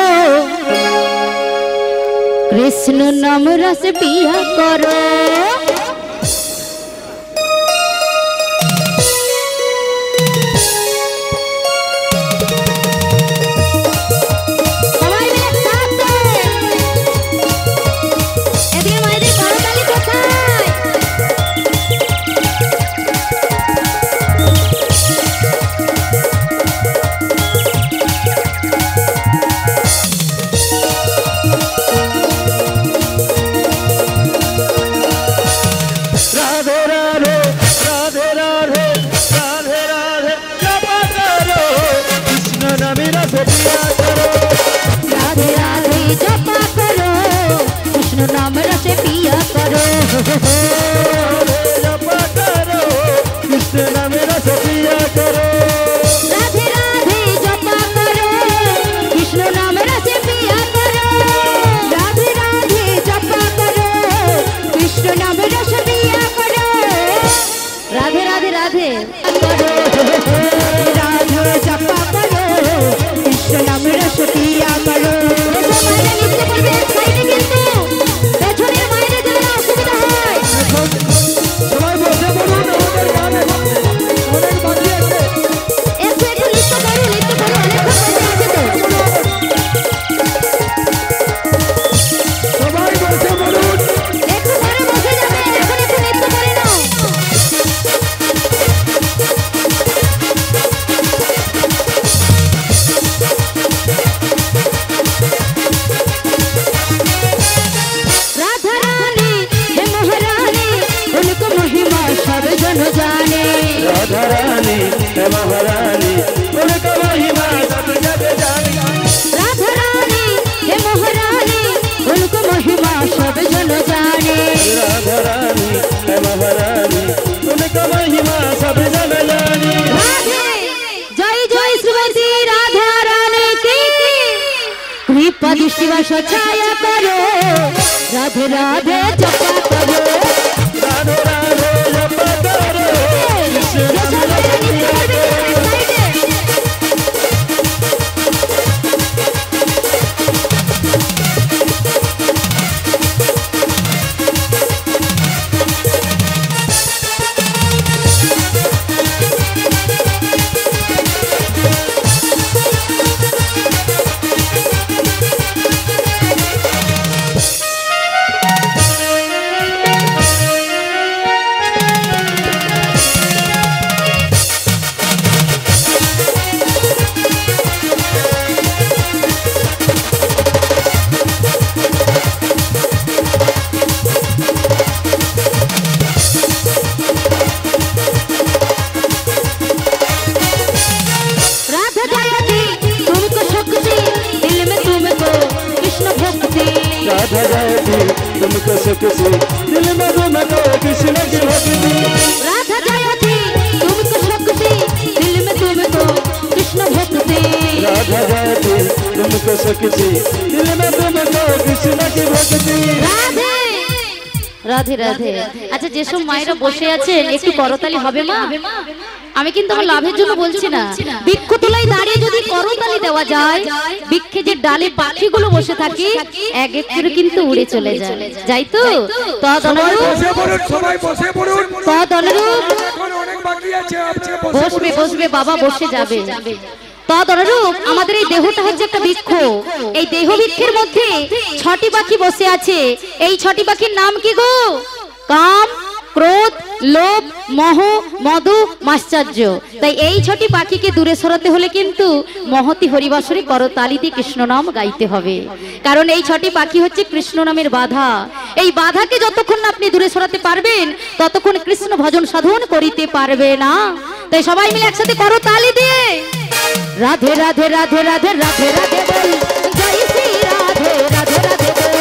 কৃষ্ণ নাম রস পিয়া করো। সবাই মিলে একসাথে। এদিকে মায়েদের করতালি কোথায়? কৃপা দৃষ্টি বাস ছায়া করো রাধে রাধে জপা করো
রাধে রাধে জপা করো राधा जायती तुमको सुख से दिल में तुमको कृष्ण की भक्ति
राधा जायती तुमको सुख से दिल में तुमको कृष्ण भक्ति
राधा जायती तुमको सुख से दिल में तुमको कृष्ण की भक्ति
राधे রাধে রাধে। আচ্ছা যেসব মায়েরা বসে আছেন একটু করতালি হবে মা? আমি কিন্তু আমার লাভের জন্য বলছি না, বৃক্ষ তলায় দাঁড়িয়ে যদি করতালি দেওয়া যায়, বৃক্ষে যে ডালে পাখিগুলো বসে থাকে এক এক করে কিন্তু উড়ে চলে যায়, যাই তো? বসবে বসবে বাবা, বসে যাবে। তদনুরূপ আমাদের এই দেহটা হচ্ছে একটা বৃক্ষ, এই দেহ বৃক্ষের মধ্যে 6টি পাখি বসে আছে। এই 6টি পাখির নাম কি গো? কাম, ক্রোধ, লোভ, মোহ, মধু, মাশ্চর্য। তাই এই 6টি পাখিকে দূরে সরাতে হলে কিন্তু মহতি হরিবাসরে করতালি দিয়ে কৃষ্ণ নাম গাইতে হবে, কারণ এই 6টি পাখি হচ্ছে কৃষ্ণ নামের বাধা। এই বাধাকে যতক্ষণ না আপনি দূরে সরাতে পারবেন ততক্ষণ কৃষ্ণ ভজন সাধন করিতে পারবে না। তাই সবাই মিলে একসাথে করতালি দিয়ে রাধে রাধে রাধে রাধে রাধে রাধে বল, জয় শ্রী রাধে রাধে রাধে বল,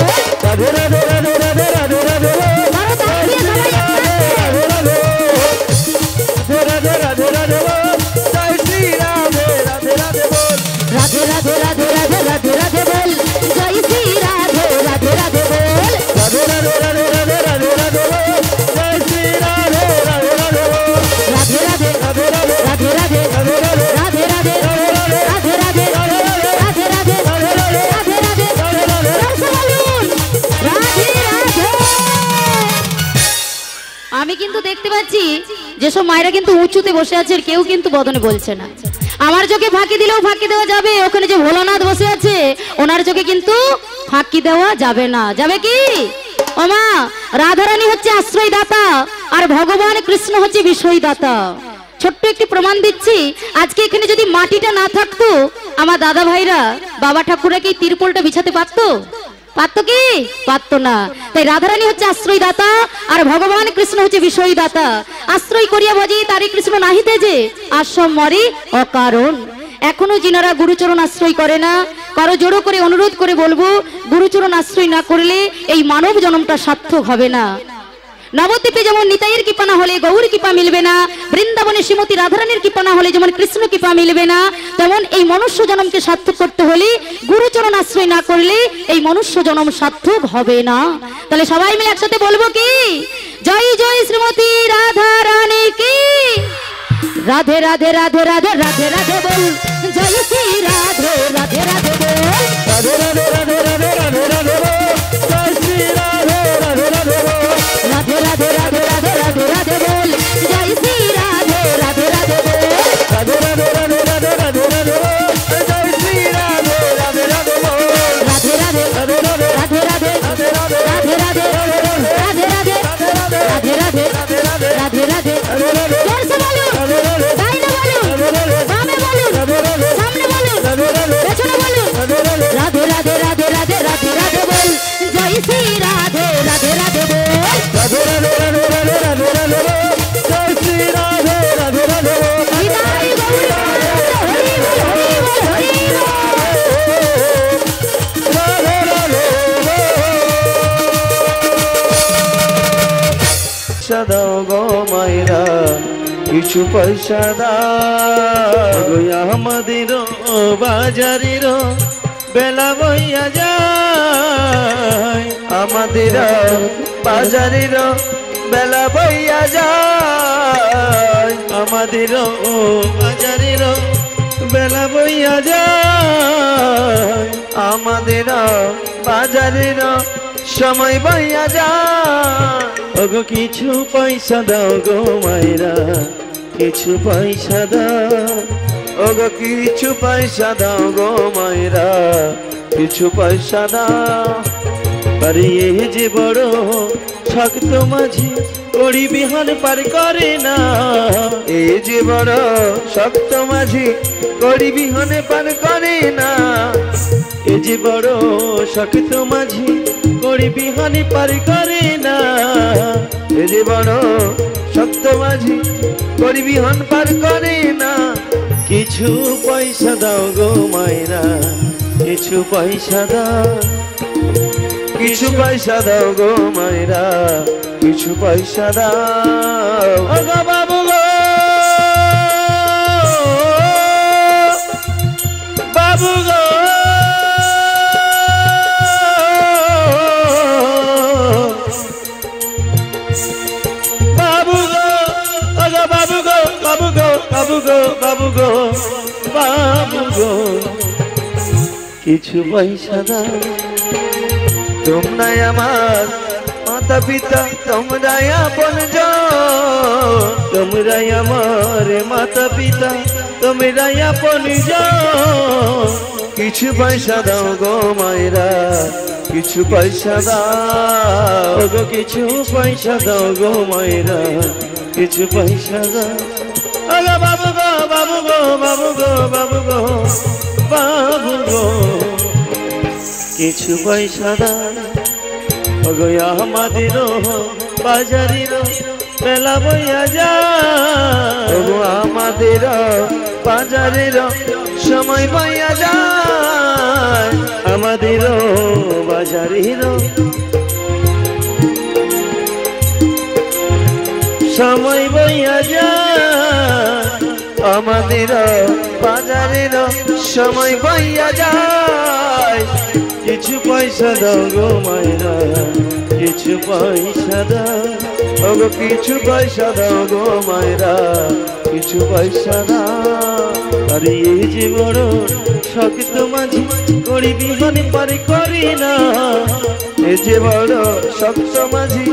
राधे राधे राधे राधे राधे राधे
করতালি দিয়ে সবাই
राधे राधे राधे जय श्री राधे राधे राधे बोल
राधे राधे राधे राधे राधे राधे बोल, जय श्री राधे राधे राधे बोल,
राधे राधे राधे राधे राधे राधे जय श्री राधे राधे राधे बोल
राधे राधे
राधे राधे
राधे राधे
राधे राधे
राधे राधे राधे राधे राधे राधे राधे राधे রাধে রাধে। আমি কিন্তু দেখতে পাচ্ছি যেসব মায়েরা কিন্তু উঁচুতে বসে আছে কেউ কিন্তু বদনে বলছে না। আমার চোখে ফাঁকি দিলেও ফাঁকি দেওয়া যাবে, ওখানে যে ভোলানাথ বসে আছে ওনার চোখে কিন্তু ফাঁকি দেওয়া যাবে না। যাবে কি? ও মা, রাধারানী হচ্ছে আশ্রয় দাতা আর ভগবান কৃষ্ণ হচ্ছে বিষয় দাতা। ছোট্ট একটি প্রমাণ দিচ্ছি, আজকে এখানে যদি মাটিটা না থাকতো আমার দাদা ভাইরা বাবা ঠাকুররা কি তিরপলটা বিছাতে পারতো? পারতো কি? পারতো না। তাই রাধারানী হচ্ছে আশ্রয় দাতা আর ভগবান কৃষ্ণ হচ্ছে বিষয় দাতা। আশ্রয় করিয়া ভজি তারি কৃষ্ণ নাহিতে যে আশ্রম মরে অকারণ। এখনো যিনারা গুরুচরণ আশ্রয় করে না, কারো জোড়ো করে অনুরোধ করে বলবো, গুরুচরণ আশ্রয় না করলে এই মানব জন্মটা সার্থক হবে না। নবদ্বীপে যেমন নিতাইয়ের কৃপা না হলে গৌর কৃপা মিলবে না, বৃন্দাবনে শ্রীমতী রাধারানীর কৃপা না হলে যেমন কৃষ্ণ কৃপা মিলবে না, তেমন এই মনুষ্য জন্মকে সার্থক করতে হলে গুরুচরণ আশ্রয় না করলে এই মনুষ্য জন্ম সার্থক হবে না। তাহলে সবাই মিলে একসাথে বলবো কি? জয় জয় শ্রীমতী রাধারানী কি, রাধে রাধে রাধে রাধে রাধে রাধে বল, জয় শ্রী রাধে রাধে রাধে বল,
राधे राधे राधे राधे राधे राधे जय श्री राधे राधे राधे
राधे राधे राधे राधे राधे राधे बोल, जय श्री राधे राधे राधे बोल,
राधे राधे राधे राधे राधे राधे जय श्री राधे राधे राधे बोल
राधे राधे
राधे राधे
राधे राधे
राधे राधे
राधे राधे राधे राधे राधे राधे
राधे राधे
राधे राधे।
राधे राधे
जोर से बोलो,
राधे राधे
दाहिने बोलो, बामे बोलो,
राधे राधे
सामने बोलो,
राधे राधे
पेछने बोलो,
राधे राधे
राधे राधे राधे राधे राधे राधे बोल, जय श्री राधे राधे राधे बोल,
राधे राधे राधे राधे राधे राधे जय श्री राधे राधे राधे
निताई गौरी हरि बोल हरि बोल हरि बोल।
राधे राधे सदा गो मायरा কিছু পয়সা দাও আমাদের বাজারের বেলা বইয়া যায় আমাদের বাজারের বেলা বইয়া যায় আমাদের বাজারের বেলা বইয়া যায় আমাদের বাজারের সময় বইয়া যায় ওগো কিছু পয়সা দাও গো মায়েরা কিছু পয়সা দাও ওগো কিছু পয়সা দাও গো মায়েরা কিছু পয়সা দাও আরে এই যে বড় শক্ত মাঝি কড়ি বিহান পার করে না এই যে বড় শক্ত মাঝি কড়ি বিহান পার করে না এই যে বড় শক্ত মাঝি কড়ি বিহান পার করে না এই যে বড় শক্ত মাঝি কড়ি বিহান পার করে না কিছু পয়সা দাও গো মায়েরা কিছু পয়সা দাও কিছু পয়সা দাও গো মায়েরা কিছু পয়সা দাও গো বাবু গো বাবু গো বাবু গো বাবু গো বাবু গো বাবু গো বাবু গো বাবু গো কিছু পয়সা দাও তোমরাই আমার মাতা পিতা তোমরাই আপনজন তোমরাই আমার মাতা পিতা তোমরাই আপনজন কিছু পয়সা দাও গো মায়েরা কিছু পয়সা দাও গো কিছু পয়সা দাও গো মায়েরা কিছু পয়সা দাও ওগো বাবু গো বাবু গো বাবু গো বাবু গো বাবু গো কিছু পয়সা দাও ওগো আমাদের বাজারের বেলা বইয়া যায় ওগো আমাদের বাজারের সময় বইয়া যায় আমাদের বাজারের সময় বইয়া যায় আমাদের বাজারের সময় বইয়া যায় কিছু পয়সা দাও গো মায়েরা কিছু পয়সা দাও ওগো কিছু পয়সা দাও গো মায়েরা কিছু পয়সা দাও আরে এই যে বড় শক্ত মাঝি কড়ি বিহান পার করি না এই যে বড় শক্ত মাঝি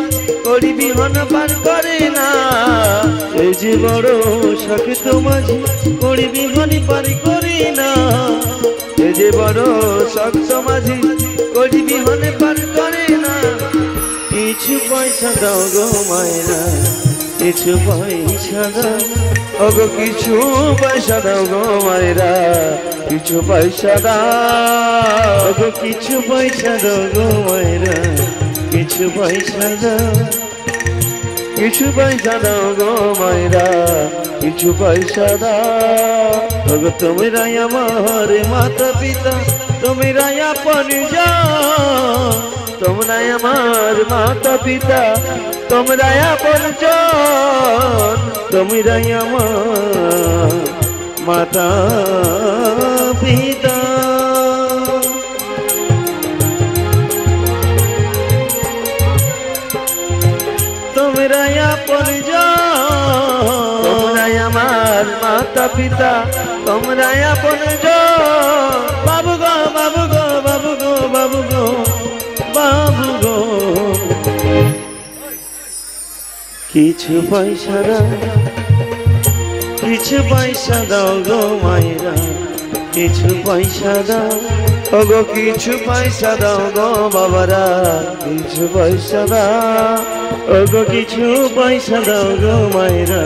কড়ি বিহান পার করে না এই যে বড় শক্ত মাঝি কড়ি বিহান পার করে না এই যে বড় শক্ত মাঝি কড়ি বিহান পার করে না কিছু পয়সা দাও গো মায়েরা কিছু পয়সা দাও ওগো কিছু পয়সা দাও গো মায়েরা কিছু পয়সা দাও ওগো কিছু পয়সা দাও গো মায়েরা কিছু পয়সা দাও কিছু পয়সা দাও গো মায়েরা কিছু পয়সা দাও ওগো তোমরাই আমার মাতা পিতা তোমরাই আপনজন তোমরাই আমার মাতা পিতা তোমরাই আপনজন তোমরাই আমার মাতা পিতা তোমরাই আপনজন তোমরাই আমার মাতা পিতা তোমরাই আপনজন বাবু গো বাবু গো বাবু গো বাবু গো বাবু গো কিছু পয়সা দাও কিছু পয়সা দাও গো মায়েরা কিছু পয়সা দাও ওগো কিছু পয়সা দাও গো বাবারা কিছু পয়সা দাও ওগো কিছু পয়সা দাও গো মায়েরা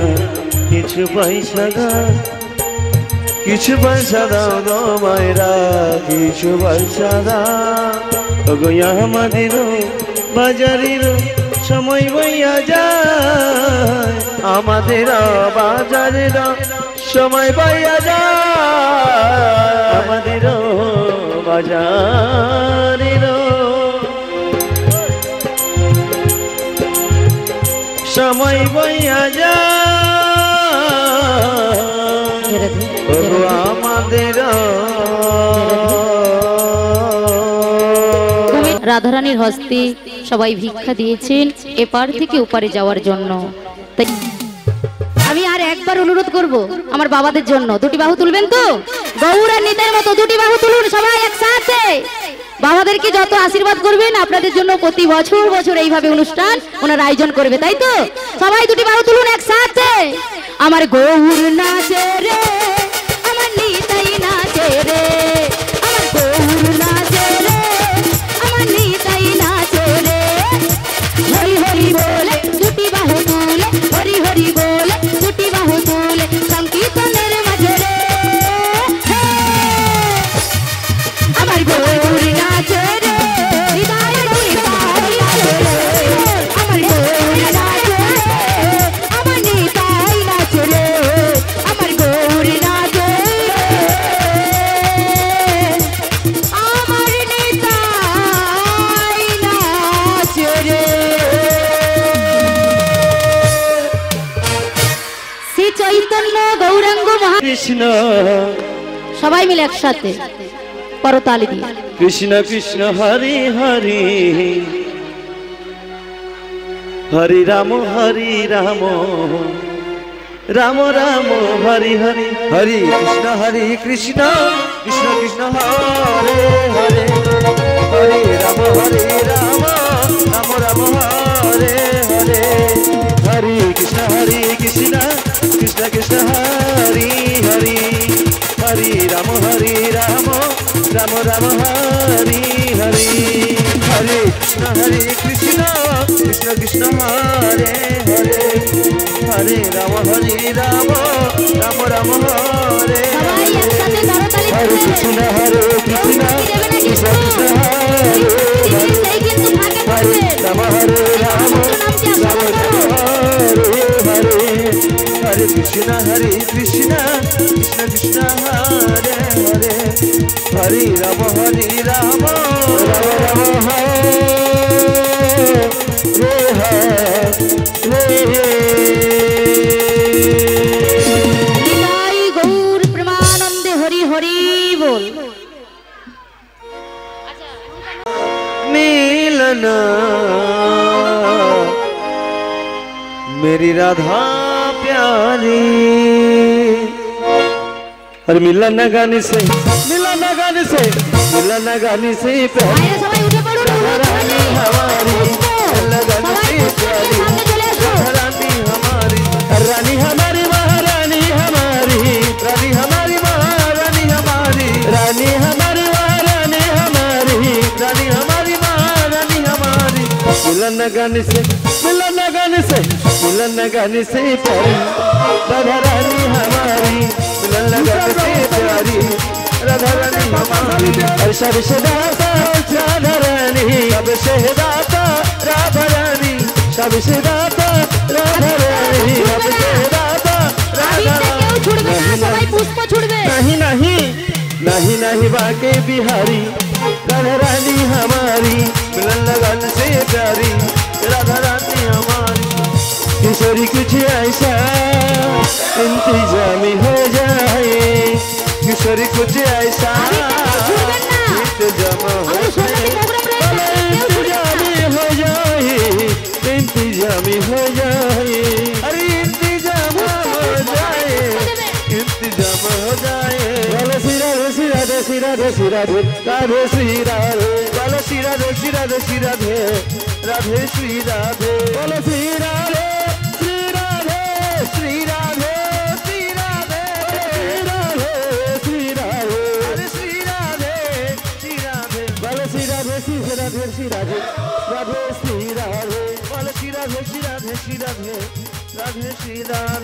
কিছু পয়সা দাও কিছু পয়সা দাও গো মায়েরা কিছু পয়সা দাও ওগো আমাদের বাজারের সময় বইয়া যায় আমাদের বাজারের সময় বইয়া যায় আমাদের বাজারের সময় বইয়া যায় ওগো আমাদের
রাধারানীর হস্তে সবাই ভিক্ষা দিয়েছেন এপার থেকে ওপারে যাওয়ার জন্য। তাই আমি আর একবার অনুরোধ করব আমার বাবাদের জন্য, দুটি বাহু তুলবেন তো? গৌর আর নিতাইয়ের মতো দুটি বাহু তুলুন সবাই একসাথে। বাবাদেরকে যত আশীর্বাদ করবেন আপনাদের জন্য প্রতি বছর বছর এইভাবে অনুষ্ঠান ওনার আয়োজন করবে, তাই তো? সবাই দুটি বাহু তুলুন একসাথে। আমার গৌর নাচে রে, আমার নিতাই নাচে রে, আমার গৌর নাচে রে, আমার নিতাই নাচে রে। হরি হরি বলে দুটি বাহু তুলে, হরি হরি বলে দুটি বাহু তুলে সংকীর্তনের মাঝে রে। আমার গৌর নাচে রে, হৃদয় নিতাই নাচে রে, আমার গৌর নাচে রে, আমার নিতাই নাচে রে, আমার গৌর নাচে রে, আমার নিতাই নাচে রে। শ্রী চৈতন্য গৌরাঙ্গ মহা
কৃষ্ণ
সবাই মিলে একসাথে করতালি দিয়ে
কৃষ্ণ কৃষ্ণ হরি হরি হরি রাম রাম রাম হরি হরি হরি কৃষ্ণ কৃষ্ণ কৃষ্ণ হরে হরে হরি রাম রাম রাম হরে হরে হরি কৃষ্ণ কৃষ্ণ কৃষ্ণ হরি হরি হরি রাম রাম রাম হরি হরি হরে কৃষ্ণ কৃষ্ণ হরে হরে হরে রাম রাম রাম হরে
সবাই একসাথে করতালি
হরে কৃষ্ণ কৃষ্ণ কৃষ্ণ হরে
সেই কিন্তু ভাগে পড়বে।
রাম রাম রাম হরে হরে হরে কৃষ্ণ কৃষ্ণ কৃষ্ণ হরে হরে হরে রাম রাম রাম
নিতাই গৌর প্রেমানন্দে হরি হরি বল।
मिलन मेरी राधा प्यारी और मिलन गाने से प्यारी
আরে সবাই উঠে পড়ুন,
रानी हमारी मिलन गाने से प्यारी
সামনে চলে এসো।
रानी हमारी महारानी हमारी रानी हमारी महारानी हमारी रानी हमारी महारानी हमारी रानी हमारी महारानी हमारी मिलन गाने से प्यारी राधा रानी हमारी मिलन गाने से प्यारी राधा रानी हमारी सब से दाता राधा रानी सब से दाता राधा रानी सब से दाता राधा रानी सब से दाता राधा
কেউ ছুড়বে না, সবাই পুষ্প ছুড়বে।
नहीं बाके बिहारी राधा रानी हमारी मिलन लगन से प्यारी राधा रानी हमारी किशोरी कुछ ऐसा इंतजामी हो जाए किशोरी कुछ ऐसा इंतजाम हो जाए इंतजामी हो जाए अरे इंतजाम हो जाए बोलो श्री राधे श्री राधे श्री राधे श्री राधे राधे श्री राधे बोलो श्री राधे श्री राधे श्री राधे राधे श्री राधे बोलो श्री राधे श्री राधे श्री राधे श्री राधे श्री राधे अरे श्री राधे बोलो श्री राधे श्री राधे श्री राधे राधे श्री राधे बोलो श्री राधे श्री राधे श्री राधे राधे श्री राधे